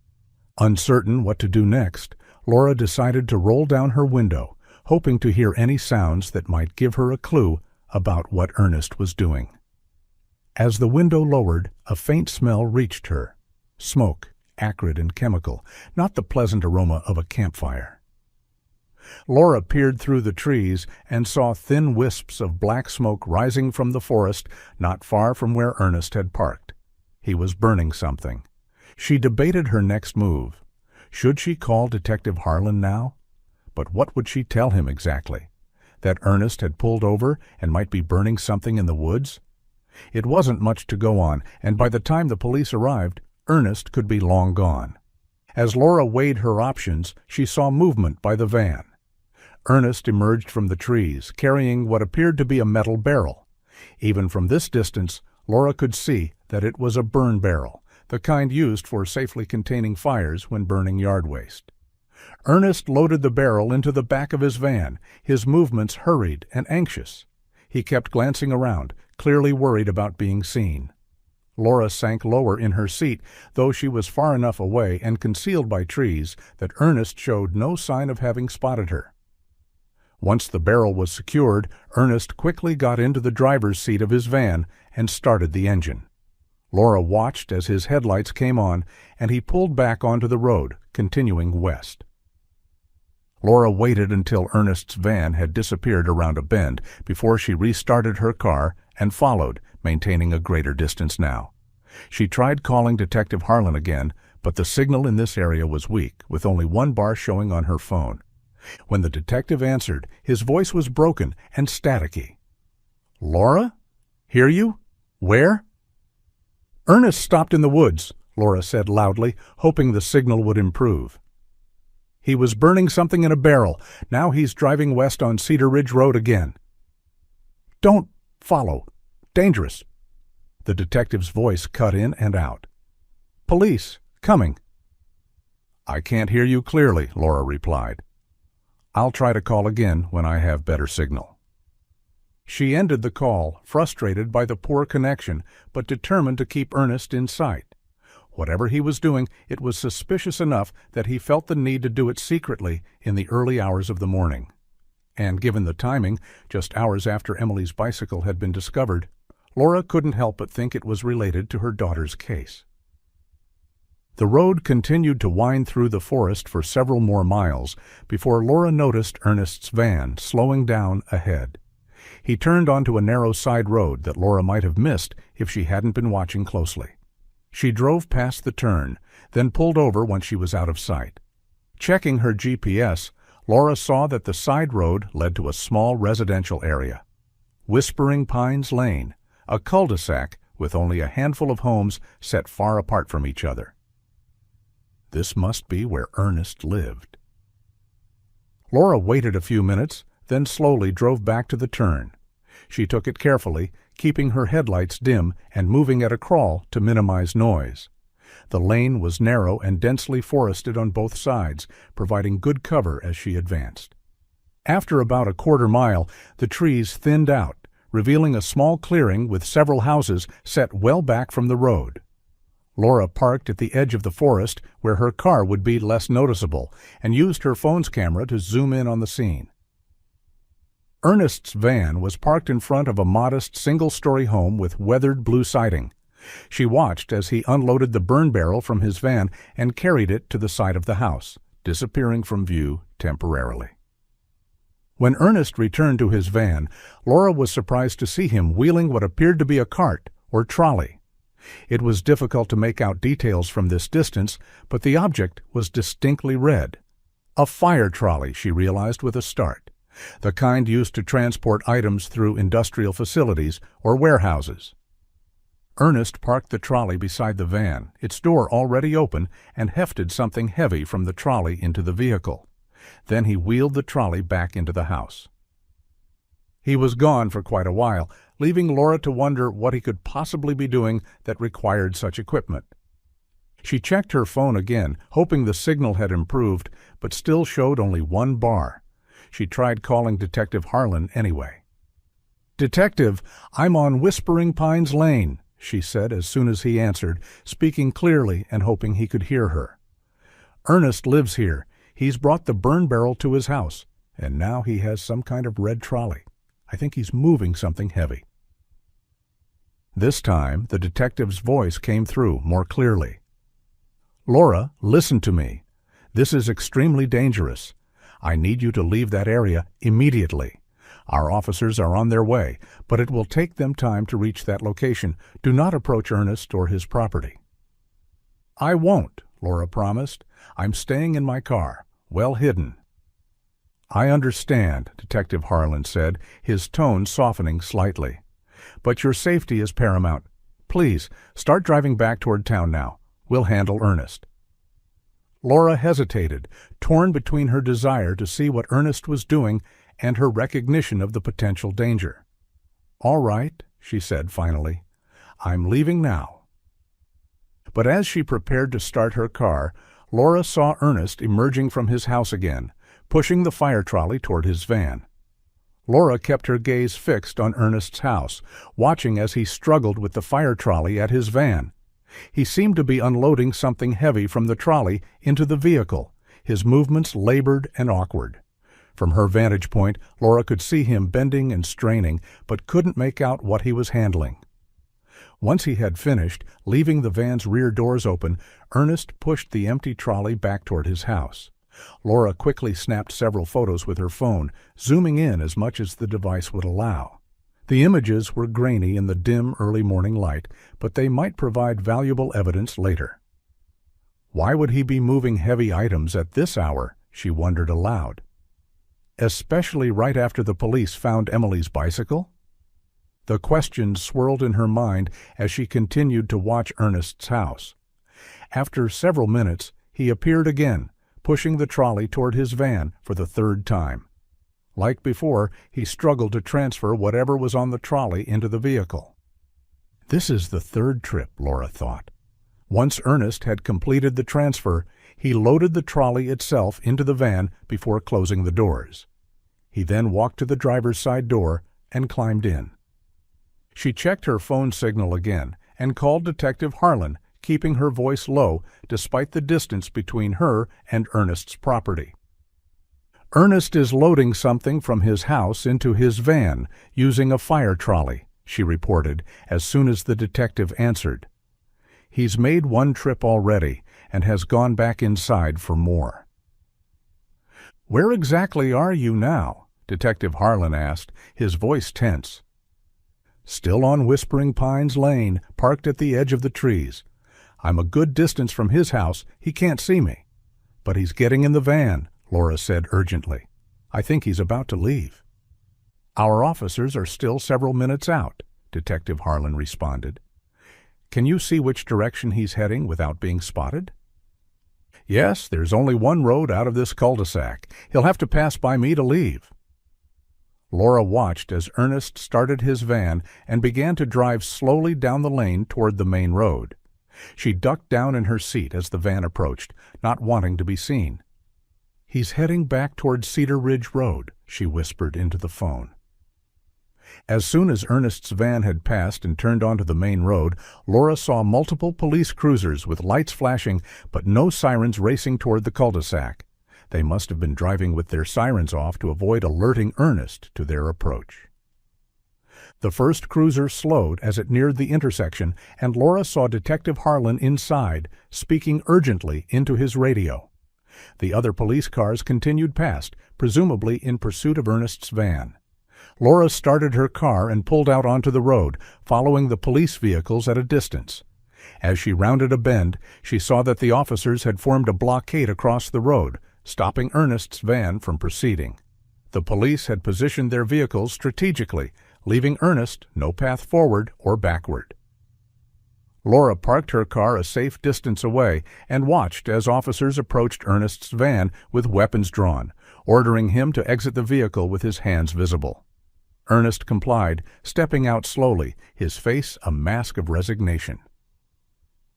Speaker 1: Uncertain what to do next, Laura decided to roll down her window, hoping to hear any sounds that might give her a clue about what Ernest was doing. As the window lowered, a faint smell reached her. Smoke, acrid and chemical, not the pleasant aroma of a campfire. Laura peered through the trees and saw thin wisps of black smoke rising from the forest not far from where Ernest had parked. He was burning something. She debated her next move. Should she call Detective Harlan now? But what would she tell him exactly? That Ernest had pulled over and might be burning something in the woods? It wasn't much to go on, and by the time the police arrived, Ernest could be long gone. As Laura weighed her options, she saw movement by the van. Ernest emerged from the trees, carrying what appeared to be a metal barrel. Even from this distance, Laura could see that it was a burn barrel, the kind used for safely containing fires when burning yard waste. Ernest loaded the barrel into the back of his van, his movements hurried and anxious. He kept glancing around, clearly worried about being seen. Laura sank lower in her seat, though she was far enough away and concealed by trees that Ernest showed no sign of having spotted her. Once the barrel was secured, Ernest quickly got into the driver's seat of his van and started the engine. Laura watched as his headlights came on, and he pulled back onto the road, continuing west. Laura waited until Ernest's van had disappeared around a bend before she restarted her car and followed, maintaining a greater distance now. She tried calling Detective Harlan again, but the signal in this area was weak, with only one bar showing on her phone. When the detective answered, his voice was broken and staticky. "Laura?" Hear you? Where?" "Ernest stopped in the woods," Laura said loudly, hoping the signal would improve. "He was burning something in a barrel. Now he's driving west on Cedar Ridge Road again." "Don't follow. Dangerous." The detective's voice cut in and out. "Police, coming." "I can't hear you clearly," Laura replied. "I'll try to call again when I have better signal." She ended the call, frustrated by the poor connection, but determined to keep Ernest in sight. Whatever he was doing, it was suspicious enough that he felt the need to do it secretly in the early hours of the morning. And given the timing, just hours after Emily's bicycle had been discovered, Laura couldn't help but think it was related to her daughter's case. The road continued to wind through the forest for several more miles before Laura noticed Ernest's van slowing down ahead. He turned onto a narrow side road that Laura might have missed if she hadn't been watching closely. She drove past the turn, then pulled over once she was out of sight. Checking her GPS, Laura saw that the side road led to a small residential area. Whispering Pines Lane, a cul-de-sac with only a handful of homes set far apart from each other. This must be where Ernest lived. Laura waited a few minutes, then slowly drove back to the turn. She took it carefully, keeping her headlights dim and moving at a crawl to minimize noise. The lane was narrow and densely forested on both sides, providing good cover as she advanced. After about a quarter mile, the trees thinned out, revealing a small clearing with several houses set well back from the road. Laura parked at the edge of the forest where her car would be less noticeable and used her phone's camera to zoom in on the scene. Ernest's van was parked in front of a modest single-story home with weathered blue siding. She watched as he unloaded the burn barrel from his van and carried it to the side of the house, disappearing from view temporarily. When Ernest returned to his van, Laura was surprised to see him wheeling what appeared to be a cart or trolley. It was difficult to make out details from this distance, but the object was distinctly red. A fire trolley, she realized with a start, the kind used to transport items through industrial facilities or warehouses. Ernest parked the trolley beside the van, its door already open, and hefted something heavy from the trolley into the vehicle. Then he wheeled the trolley back into the house. He was gone for quite a while, leaving Laura to wonder what he could possibly be doing that required such equipment. She checked her phone again, hoping the signal had improved, but still showed only one bar. She tried calling Detective Harlan anyway. "Detective, I'm on Whispering Pines Lane," she said as soon as he answered, speaking clearly and hoping he could hear her. "Ernest lives here. He's brought the burn barrel to his house, and now he has some kind of red trolley. I think he's moving something heavy." This time, the detective's voice came through more clearly. "Laura, listen to me. This is extremely dangerous. I need you to leave that area immediately. Our officers are on their way, but it will take them time to reach that location. Do not approach Ernest or his property." "I won't," Laura promised. "I'm staying in my car, well hidden." "I understand," Detective Harlan said, his tone softening slightly. "But your safety is paramount. Please, start driving back toward town now. We'll handle Ernest." Laura hesitated, torn between her desire to see what Ernest was doing and her recognition of the potential danger. "All right," she said finally. "I'm leaving now." But as she prepared to start her car, Laura saw Ernest emerging from his house again, pushing the fire trolley toward his van. Laura kept her gaze fixed on Ernest's house, watching as he struggled with the fire trolley at his van. He seemed to be unloading something heavy from the trolley into the vehicle, his movements labored and awkward. From her vantage point, Laura could see him bending and straining, but couldn't make out what he was handling. Once he had finished, leaving the van's rear doors open, Ernest pushed the empty trolley back toward his house. Laura quickly snapped several photos with her phone, zooming in as much as the device would allow. The images were grainy in the dim early morning light, but they might provide valuable evidence later. Why would he be moving heavy items at this hour, she wondered aloud. Especially right after the police found Emily's bicycle? The questions swirled in her mind as she continued to watch Ernest's house. After several minutes, he appeared again, pushing the trolley toward his van for the third time. Like before, he struggled to transfer whatever was on the trolley into the vehicle. This is the third trip, Laura thought. Once Ernest had completed the transfer, he loaded the trolley itself into the van before closing the doors. He then walked to the driver's side door and climbed in. She checked her phone signal again and called Detective Harlan, keeping her voice low despite the distance between her and Ernest's property. "Ernest is loading something from his house into his van using a fire trolley," she reported as soon as the detective answered. "He's made one trip already and has gone back inside for more." "Where exactly are you now?" Detective Harlan asked, his voice tense. "Still on Whispering Pines Lane, parked at the edge of the trees. I'm a good distance from his house. He can't see me. But he's getting in the van," Laura said urgently. "I think he's about to leave." "Our officers are still several minutes out," Detective Harlan responded. "Can you see which direction he's heading without being spotted?" "Yes, there's only one road out of this cul-de-sac. He'll have to pass by me to leave." Laura watched as Ernest started his van and began to drive slowly down the lane toward the main road. She ducked down in her seat as the van approached, not wanting to be seen. "He's heading back toward Cedar Ridge Road," she whispered into the phone. As soon as Ernest's van had passed and turned onto the main road, Laura saw multiple police cruisers with lights flashing but no sirens racing toward the cul-de-sac. They must have been driving with their sirens off to avoid alerting Ernest to their approach. The first cruiser slowed as it neared the intersection, and Laura saw Detective Harlan inside, speaking urgently into his radio. The other police cars continued past, presumably in pursuit of Ernest's van. Laura started her car and pulled out onto the road, following the police vehicles at a distance. As she rounded a bend, she saw that the officers had formed a blockade across the road, stopping Ernest's van from proceeding. The police had positioned their vehicles strategically, leaving Ernest no path forward or backward. Laura parked her car a safe distance away and watched as officers approached Ernest's van with weapons drawn, ordering him to exit the vehicle with his hands visible. Ernest complied, stepping out slowly, his face a mask of resignation.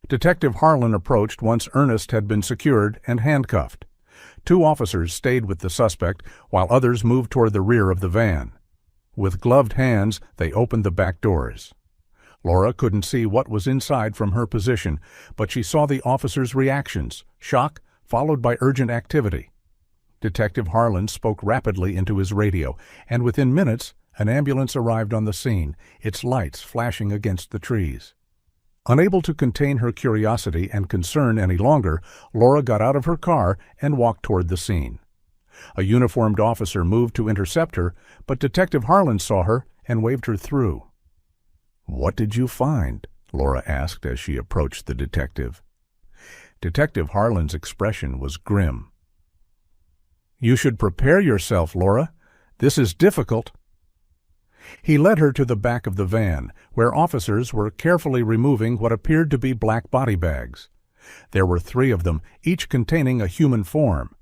Speaker 1: Detective Harlan approached once Ernest had been secured and handcuffed. 2 officers stayed with the suspect, while others moved toward the rear of the van. With gloved hands, they opened the back doors. Laura couldn't see what was inside from her position, but she saw the officers' reactions, shock, followed by urgent activity. Detective Harlan spoke rapidly into his radio, and within minutes, an ambulance arrived on the scene, its lights flashing against the trees. Unable to contain her curiosity and concern any longer, Laura got out of her car and walked toward the scene. A uniformed officer moved to intercept her, but Detective Harlan saw her and waved her through. "What did you find?" Laura asked as she approached the detective. Detective Harlan's expression was grim. "You should prepare yourself, Laura. This is difficult." He led her to the back of the van, where officers were carefully removing what appeared to be black body bags. There were 3 of them, each containing a human form.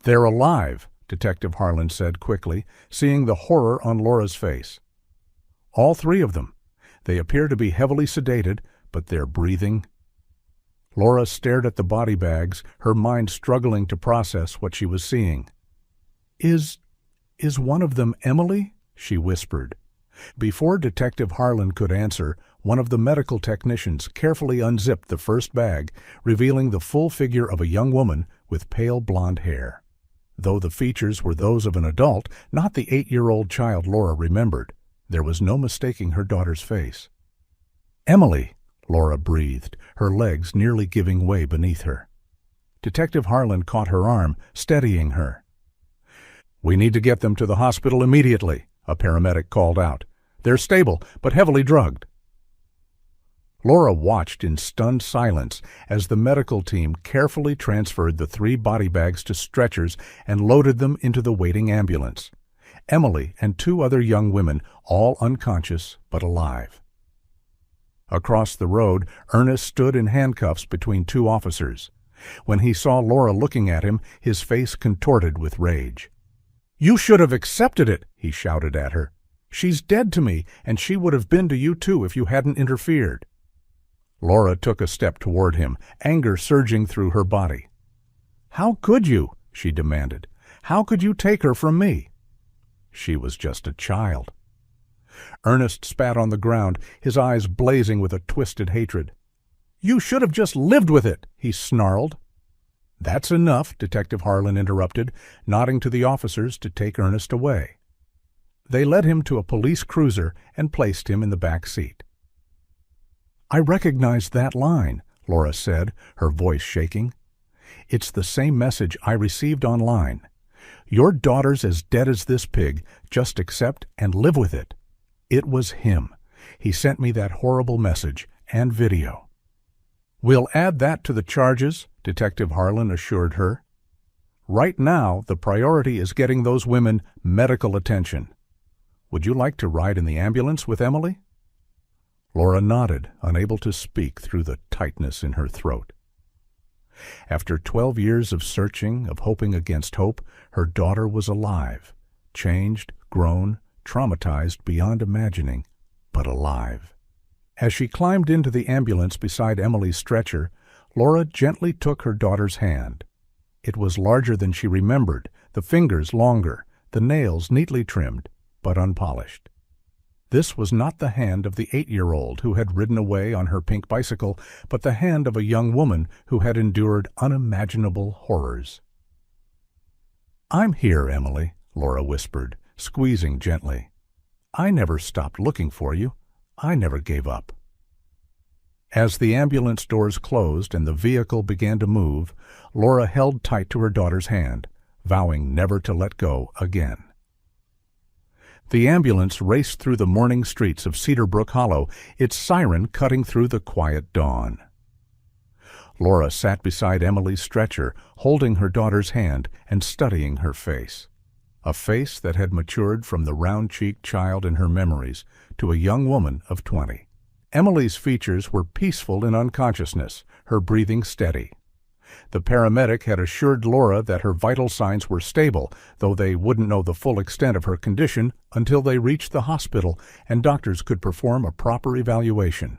Speaker 1: "They're alive," Detective Harlan said quickly, seeing the horror on Laura's face. "All 3 of them. They appear to be heavily sedated, but they're breathing." Laura stared at the body bags, her mind struggling to process what she was seeing. Is one of them Emily?" she whispered. Before Detective Harlan could answer, one of the medical technicians carefully unzipped the first bag, revealing the full figure of a young woman with pale blonde hair. Though the features were those of an adult, not the 8-year-old child Laura remembered, there was no mistaking her daughter's face. "Emily," Laura breathed, her legs nearly giving way beneath her. Detective Harlan caught her arm, steadying her. "We need to get them to the hospital immediately," a paramedic called out. "They're stable, but heavily drugged." Laura watched in stunned silence as the medical team carefully transferred the 3 body bags to stretchers and loaded them into the waiting ambulance. Emily and 2 other young women, all unconscious but alive. Across the road, Ernest stood in handcuffs between 2 officers. When he saw Laura looking at him, his face contorted with rage. "You should have accepted it," he shouted at her. "She's dead to me, and she would have been to you too if you hadn't interfered." Laura took a step toward him, anger surging through her body. "How could you?" she demanded. "How could you take her from me?" She was just a child. Ernest spat on the ground, his eyes blazing with a twisted hatred. "You should have just lived with it," he snarled. "That's enough," Detective Harlan interrupted, nodding to the officers to take Ernest away. They led him to a police cruiser and placed him in the back seat. "I recognized that line," Laura said, her voice shaking. "It's the same message I received online. Your daughter's as dead as this pig, just accept and live with it." It was him. He sent me that horrible message and video. "We'll add that to the charges," Detective Harlan assured her. "Right now, the priority is getting those women medical attention. Would you like to ride in the ambulance with Emily?" Laura nodded, unable to speak through the tightness in her throat. After 12 years of searching, of hoping against hope, her daughter was alive, changed, grown, traumatized beyond imagining, but alive. As she climbed into the ambulance beside Emily's stretcher, Laura gently took her daughter's hand. It was larger than she remembered, the fingers longer, the nails neatly trimmed, but unpolished. This was not the hand of the 8-year-old who had ridden away on her pink bicycle, but the hand of a young woman who had endured unimaginable horrors. "I'm here, Emily," Laura whispered, squeezing gently. "I never stopped looking for you. I never gave up." As the ambulance doors closed and the vehicle began to move, Laura held tight to her daughter's hand, vowing never to let go again. The ambulance raced through the morning streets of Cedar Brook Hollow, its siren cutting through the quiet dawn. Laura sat beside Emily's stretcher, holding her daughter's hand and studying her face. A face that had matured from the round-cheeked child in her memories to a young woman of 20. Emily's features were peaceful in unconsciousness, her breathing steady. The paramedic had assured Laura that her vital signs were stable, though they wouldn't know the full extent of her condition until they reached the hospital and doctors could perform a proper evaluation.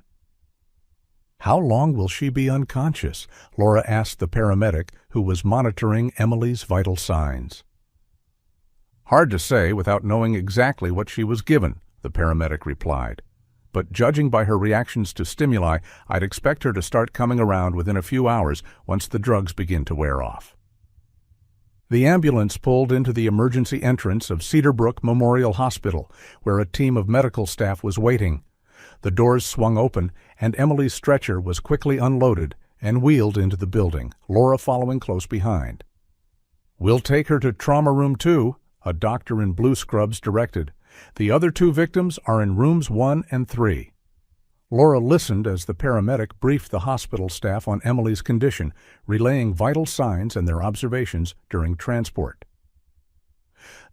Speaker 1: "How long will she be unconscious?" Laura asked the paramedic who was monitoring Emily's vital signs. "Hard to say without knowing exactly what she was given," the paramedic replied. "But judging by her reactions to stimuli, I'd expect her to start coming around within a few hours once the drugs begin to wear off." The ambulance pulled into the emergency entrance of Cedar Brook Memorial Hospital, where a team of medical staff was waiting. The doors swung open, and Emily's stretcher was quickly unloaded and wheeled into the building, Laura following close behind. "We'll take her to Trauma Room 2, a doctor in blue scrubs directed. "The other 2 victims are in rooms 1 and 3. Laura listened as the paramedic briefed the hospital staff on Emily's condition, relaying vital signs and their observations during transport.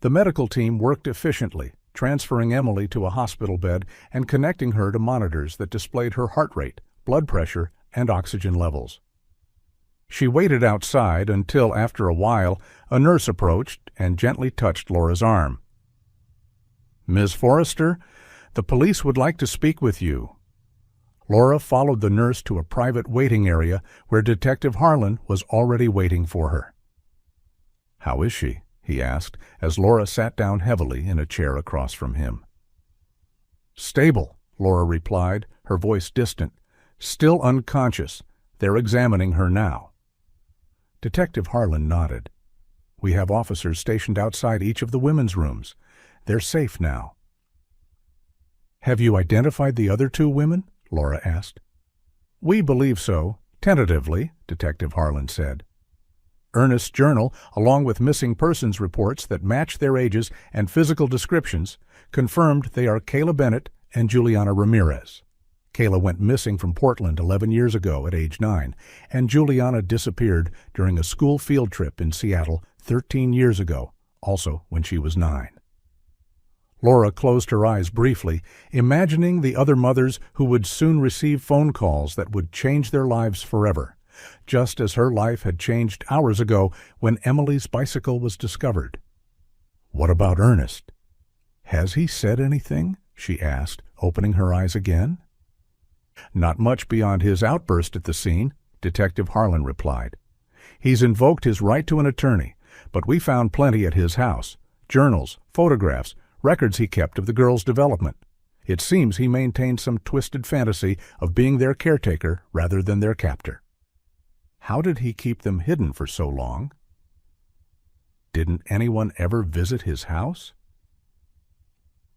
Speaker 1: The medical team worked efficiently, transferring Emily to a hospital bed and connecting her to monitors that displayed her heart rate, blood pressure, and oxygen levels. She waited outside until, after a while, a nurse approached and gently touched Laura's arm. "Ms. Forrester, the police would like to speak with you." Laura followed the nurse to a private waiting area where Detective Harlan was already waiting for her. "How is she?" he asked, as Laura sat down heavily in a chair across from him. "Stable," Laura replied, her voice distant. "Still unconscious. They're examining her now." Detective Harlan nodded. "We have officers stationed outside each of the women's rooms. They're safe now." "Have you identified the other 2 women?" Laura asked. "We believe so, tentatively," Detective Harlan said. Ernest's journal, along with missing persons reports that match their ages and physical descriptions, confirmed they are Kayla Bennett and Juliana Ramirez. Kayla went missing from Portland 11 years ago at age 9, and Juliana disappeared during a school field trip in Seattle 13 years ago, also when she was 9. Laura closed her eyes briefly, imagining the other mothers who would soon receive phone calls that would change their lives forever, just as her life had changed hours ago when Emily's bicycle was discovered. "What about Ernest? Has he said anything?" she asked, opening her eyes again. "Not much beyond his outburst at the scene," Detective Harlan replied. "He's invoked his right to an attorney, but we found plenty at his house: journals, photographs, records he kept of the girls' development. It seems he maintained some twisted fantasy of being their caretaker rather than their captor." How did he keep them hidden for so long? Didn't anyone ever visit his house?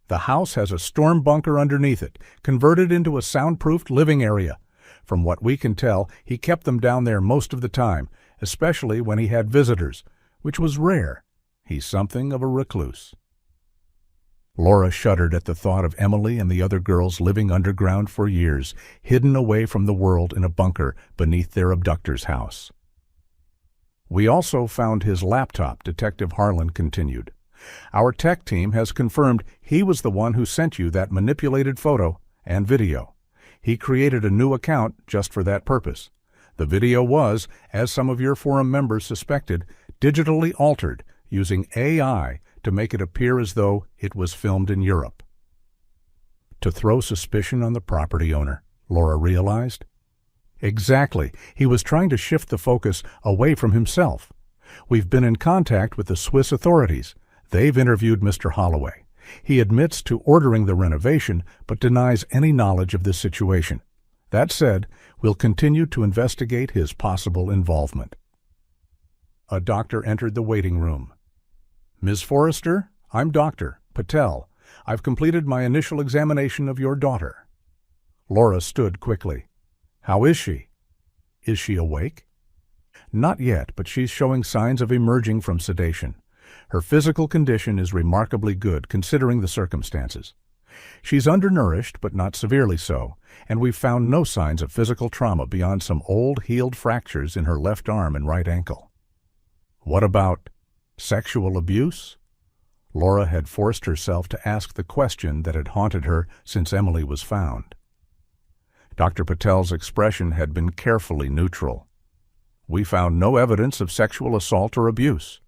Speaker 1: The house has a storm bunker underneath it, converted into a soundproofed living area. From what we can tell, he kept them down there most of the time, especially when he had visitors, which was rare. He's something of a recluse. Laura shuddered at the thought of Emily and the other girls living underground for years, hidden away from the world in a bunker beneath their abductor's house. "We also found his laptop," Detective Harlan continued. "Our tech team has confirmed he was the one who sent you that manipulated photo and video. He created a new account just for that purpose. The video was, as some of your forum members suspected, digitally altered using AI to make it appear as though it was filmed in Europe." To throw suspicion on the property owner, Laura realized. Exactly. He was trying to shift the focus away from himself. "We've been in contact with the Swiss authorities. They've interviewed Mr. Holloway. He admits to ordering the renovation, but denies any knowledge of this situation. That said, we'll continue to investigate his possible involvement." A doctor entered the waiting room. "Ms. Forrester, I'm Dr. Patel. I've completed my initial examination of your daughter." Laura stood quickly. "How is she?" "Is she awake?" "Not yet, but she's showing signs of emerging from sedation. Her physical condition is remarkably good considering the circumstances. She's undernourished, but not severely so, and we've found no signs of physical trauma beyond some old healed fractures in her left arm and right ankle." "What about sexual abuse?" Laura had forced herself to ask the question that had haunted her since Emily was found. Dr. Patel's expression had been carefully neutral. "We found no evidence of sexual assault or abuse.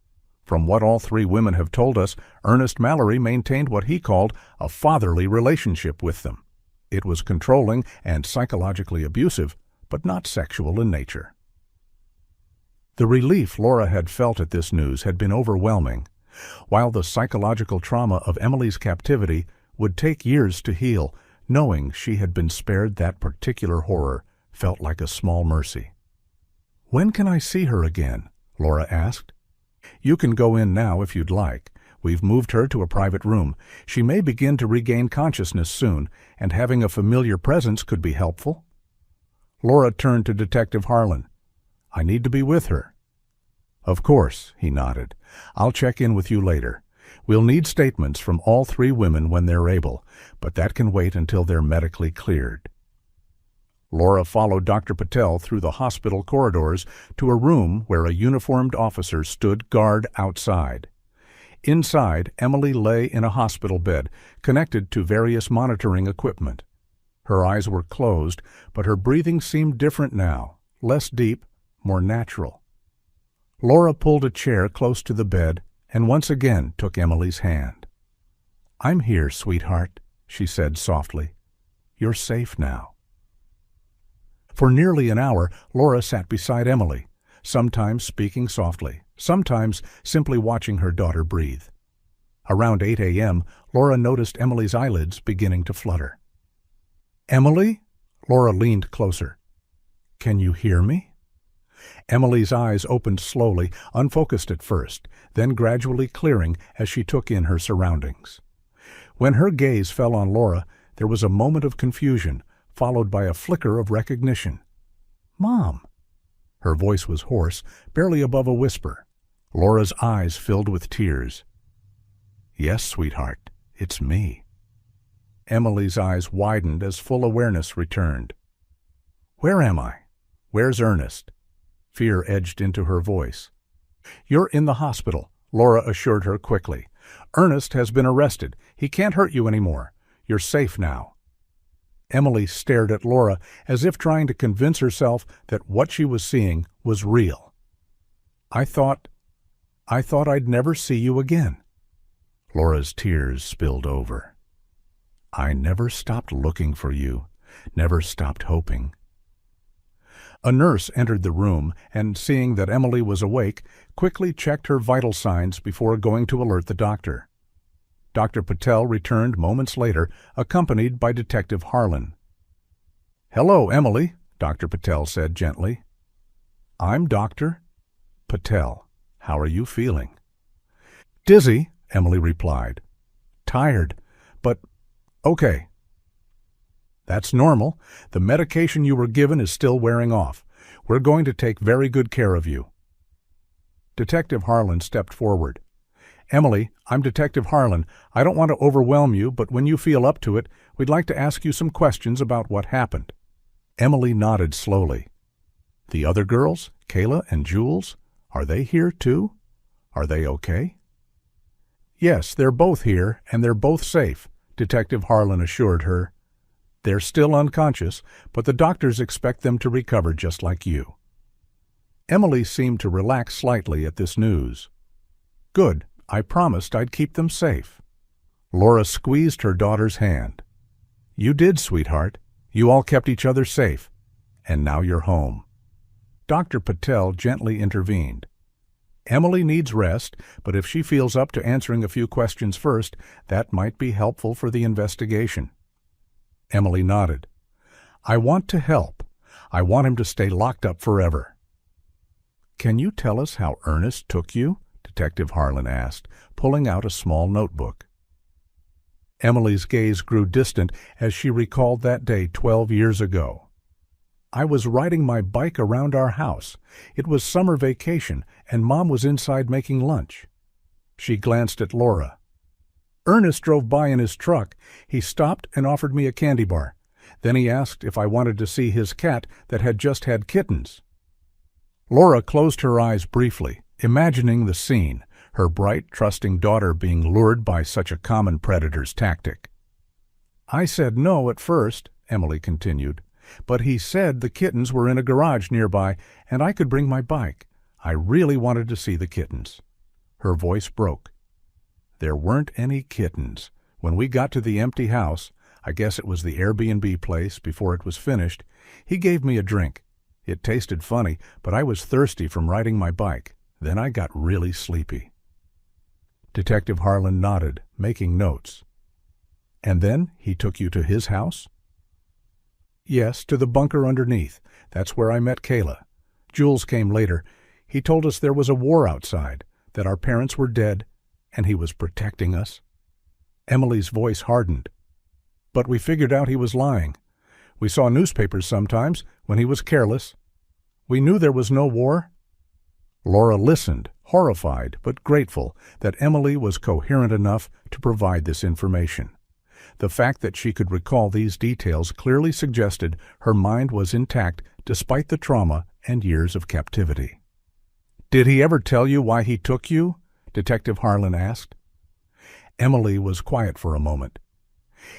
Speaker 1: From what all three women have told us, Ernest Mallory maintained what he called a fatherly relationship with them. It was controlling and psychologically abusive, but not sexual in nature." The relief Laura had felt at this news had been overwhelming. While the psychological trauma of Emily's captivity would take years to heal, knowing she had been spared that particular horror felt like a small mercy. "When can I see her again?" Laura asked. "You can go in now if you'd like. We've moved her to a private room. She may begin to regain consciousness soon, and having a familiar presence could be helpful." Laura turned to Detective Harlan. "I need to be with her." "Of course," he nodded. "I'll check in with you later. We'll need statements from all three women when they're able, but that can wait until they're medically cleared." Laura followed Dr. Patel through the hospital corridors to a room where a uniformed officer stood guard outside. Inside, Emily lay in a hospital bed, connected to various monitoring equipment. Her eyes were closed, but her breathing seemed different now, less deep, more natural. Laura pulled a chair close to the bed and once again took Emily's hand. "I'm here, sweetheart," she said softly. "You're safe now." For nearly an hour, Laura sat beside Emily, sometimes speaking softly, sometimes simply watching her daughter breathe. Around 8 a.m., Laura noticed Emily's eyelids beginning to flutter. "Emily?" Laura leaned closer. "Can you hear me?" Emily's eyes opened slowly, unfocused at first, then gradually clearing as she took in her surroundings. When her gaze fell on Laura, there was a moment of confusion, followed by a flicker of recognition. "Mom!" Her voice was hoarse, barely above a whisper. Laura's eyes filled with tears. "Yes, sweetheart, it's me." Emily's eyes widened as full awareness returned. "Where am I? Where's Ernest?" Fear edged into her voice. "You're in the hospital," Laura assured her quickly. Ernest has been arrested. He can't hurt you anymore. You're safe now." Emily stared at Laura as if trying to convince herself that what she was seeing was real. I thought I'd never see you again." Laura's tears spilled over. "I never stopped looking for you, never stopped hoping." A nurse entered the room and, seeing that Emily was awake, quickly checked her vital signs before going to alert the doctor. Dr. Patel returned moments later, accompanied by Detective Harlan. "Hello, Emily," Dr. Patel said gently. "I'm Dr. Patel. How are you feeling?" "Dizzy," Emily replied. "Tired, but okay." "That's normal. The medication you were given is still wearing off. We're going to take very good care of you." Detective Harlan stepped forward. "Emily, I'm Detective Harlan. I don't want to overwhelm you, but when you feel up to it, we'd like to ask you some questions about what happened." Emily nodded slowly. "The other girls, Kayla and Jules, are they here too? Are they okay?" "Yes, they're both here, and they're both safe," Detective Harlan assured her. "They're still unconscious, but the doctors expect them to recover just like you." Emily seemed to relax slightly at this news. "Good. I promised I'd keep them safe." Laura squeezed her daughter's hand. "You did, sweetheart. You all kept each other safe. And now you're home." Dr. Patel gently intervened. "Emily needs rest, but if she feels up to answering a few questions first, that might be helpful for the investigation." Emily nodded. "I want to help. I want him to stay locked up forever." "Can you tell us how Ernest took you?" Detective Harlan asked, pulling out a small notebook. Emily's gaze grew distant as she recalled that day 12 years ago. "I was riding my bike around our house. It was summer vacation, and Mom was inside making lunch." She glanced at Laura. "Ernest drove by in his truck. He stopped and offered me a candy bar. Then he asked if I wanted to see his cat that had just had kittens." Laura closed her eyes briefly, imagining the scene, her bright, trusting daughter being lured by such a common predator's tactic. "I said no at first," Emily continued, "but he said the kittens were in a garage nearby and I could bring my bike. I really wanted to see the kittens." Her voice broke. "There weren't any kittens. When we got to the empty house, I guess it was the Airbnb place before it was finished, he gave me a drink. It tasted funny, but I was thirsty from riding my bike. Then I got really sleepy." Detective Harlan nodded, making notes. "And then he took you to his house?" "Yes, to the bunker underneath. That's where I met Kayla. Jules came later. He told us there was a war outside, that our parents were dead, and he was protecting us." Emily's voice hardened. "But we figured out he was lying. We saw newspapers sometimes when he was careless. We knew there was no war." Laura listened, horrified but grateful that Emily was coherent enough to provide this information. The fact that she could recall these details clearly suggested her mind was intact despite the trauma and years of captivity. "Did he ever tell you why he took you?" Detective Harlan asked. Emily was quiet for a moment.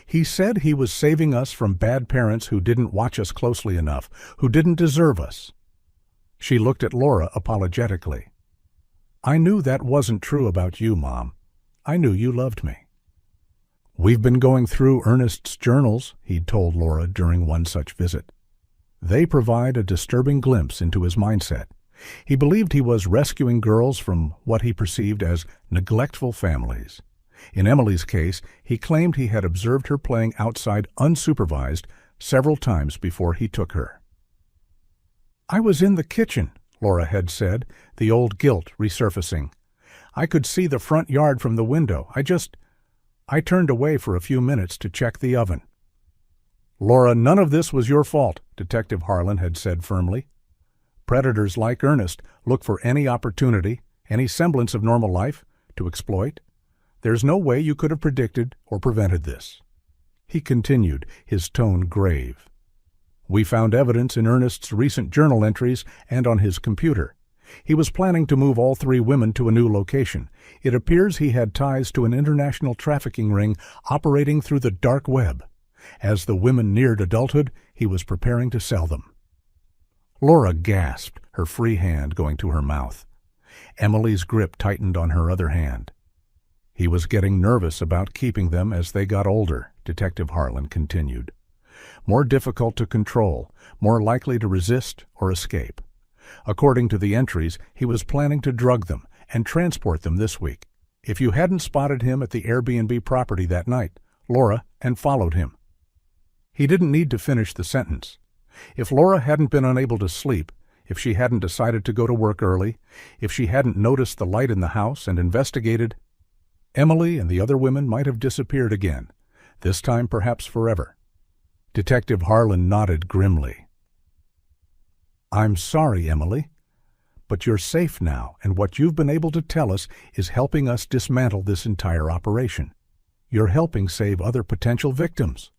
Speaker 1: "He said he was saving us from bad parents who didn't watch us closely enough, who didn't deserve us." She looked at Laura apologetically. "I knew that wasn't true about you, Mom. I knew you loved me." "We've been going through Ernest's journals," he'd told Laura during one such visit. "They provide a disturbing glimpse into his mindset. He believed he was rescuing girls from what he perceived as neglectful families. In Emily's case, he claimed he had observed her playing outside unsupervised several times before he took her." "I was in the kitchen," Laura had said, the old guilt resurfacing. "I could see the front yard from the window. I turned away for a few minutes to check the oven." "Laura, none of this was your fault," Detective Harlan had said firmly. "Predators like Ernest look for any opportunity, any semblance of normal life, to exploit. There's no way you could have predicted or prevented this." He continued, his tone grave. "We found evidence in Ernest's recent journal entries and on his computer. He was planning to move all three women to a new location. It appears he had ties to an international trafficking ring operating through the dark web. As the women neared adulthood, he was preparing to sell them. Laura gasped, her free hand going to her mouth. Emily's grip tightened on her other hand. He was getting nervous about keeping them as they got older, Detective Harlan continued. More difficult to control, more likely to resist or escape. According to the entries, he was planning to drug them and transport them this week. If you hadn't spotted him at the Airbnb property that night, Laura, and followed him. He didn't need to finish the sentence. If Laura hadn't been unable to sleep, if she hadn't decided to go to work early, if she hadn't noticed the light in the house and investigated, Emily and the other women might have disappeared again, this time perhaps forever. Detective Harlan nodded grimly. "I'm sorry, Emily, but you're safe now, and what you've been able to tell us is helping us dismantle this entire operation. You're helping save other potential victims."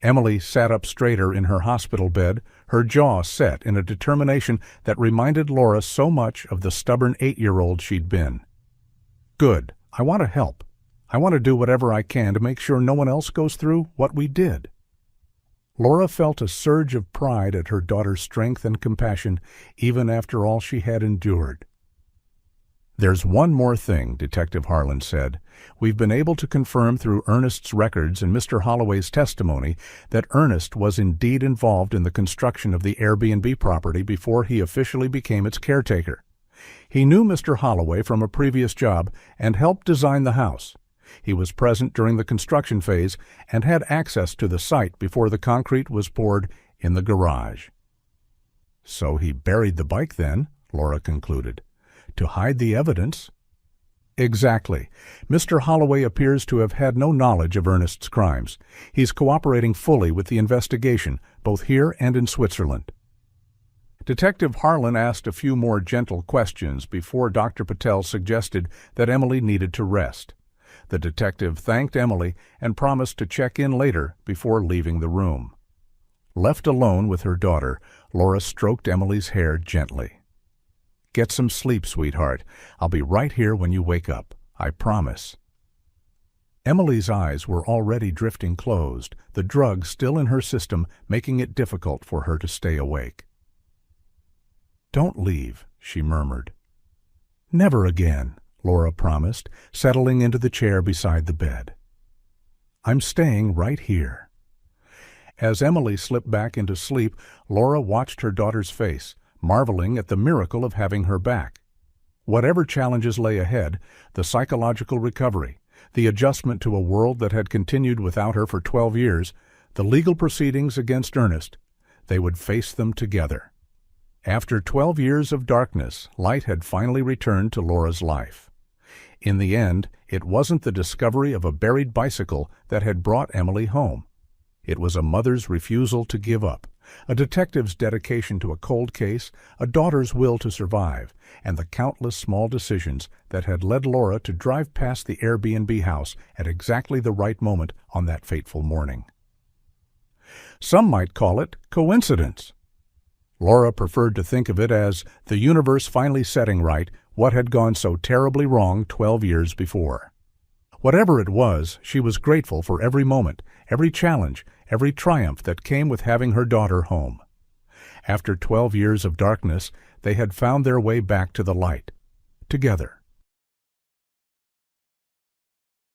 Speaker 1: Emily sat up straighter in her hospital bed, her jaw set in a determination that reminded Laura so much of the stubborn 8-year-old she'd been. "Good. I want to help. I want to do whatever I can to make sure no one else goes through what we did." Laura felt a surge of pride at her daughter's strength and compassion, even after all she had endured. "There's one more thing," Detective Harlan said. "We've been able to confirm through Ernest's records and Mr. Holloway's testimony that Ernest was indeed involved in the construction of the Airbnb property before he officially became its caretaker. He knew Mr. Holloway from a previous job and helped design the house. He was present during the construction phase and had access to the site before the concrete was poured in the garage." "So he buried the bike then," Laura concluded. "To hide the evidence?" "Exactly. Mr. Holloway appears to have had no knowledge of Ernest's crimes. He's cooperating fully with the investigation, both here and in Switzerland." Detective Harlan asked a few more gentle questions before Dr. Patel suggested that Emily needed to rest. The detective thanked Emily and promised to check in later before leaving the room. Left alone with her daughter, Laura stroked Emily's hair gently. "Get some sleep, sweetheart. I'll be right here when you wake up. I promise." Emily's eyes were already drifting closed, the drug still in her system making it difficult for her to stay awake. "Don't leave," she murmured. "Never again," Laura promised, settling into the chair beside the bed. "I'm staying right here." As Emily slipped back into sleep, Laura watched her daughter's face, marveling at the miracle of having her back. Whatever challenges lay ahead, the psychological recovery, the adjustment to a world that had continued without her for 12 years, the legal proceedings against Ernest, they would face them together. After 12 years of darkness, light had finally returned to Laura's life. In the end, it wasn't the discovery of a buried bicycle that had brought Emily home. It was a mother's refusal to give up, a detective's dedication to a cold case, a daughter's will to survive, and the countless small decisions that had led Laura to drive past the Airbnb house at exactly the right moment on that fateful morning. Some might call it coincidence. Laura preferred to think of it as the universe finally setting right what had gone so terribly wrong 12 years before. Whatever it was, she was grateful for every moment, every challenge, every triumph that came with having her daughter home. After 12 years of darkness, they had found their way back to the light, together.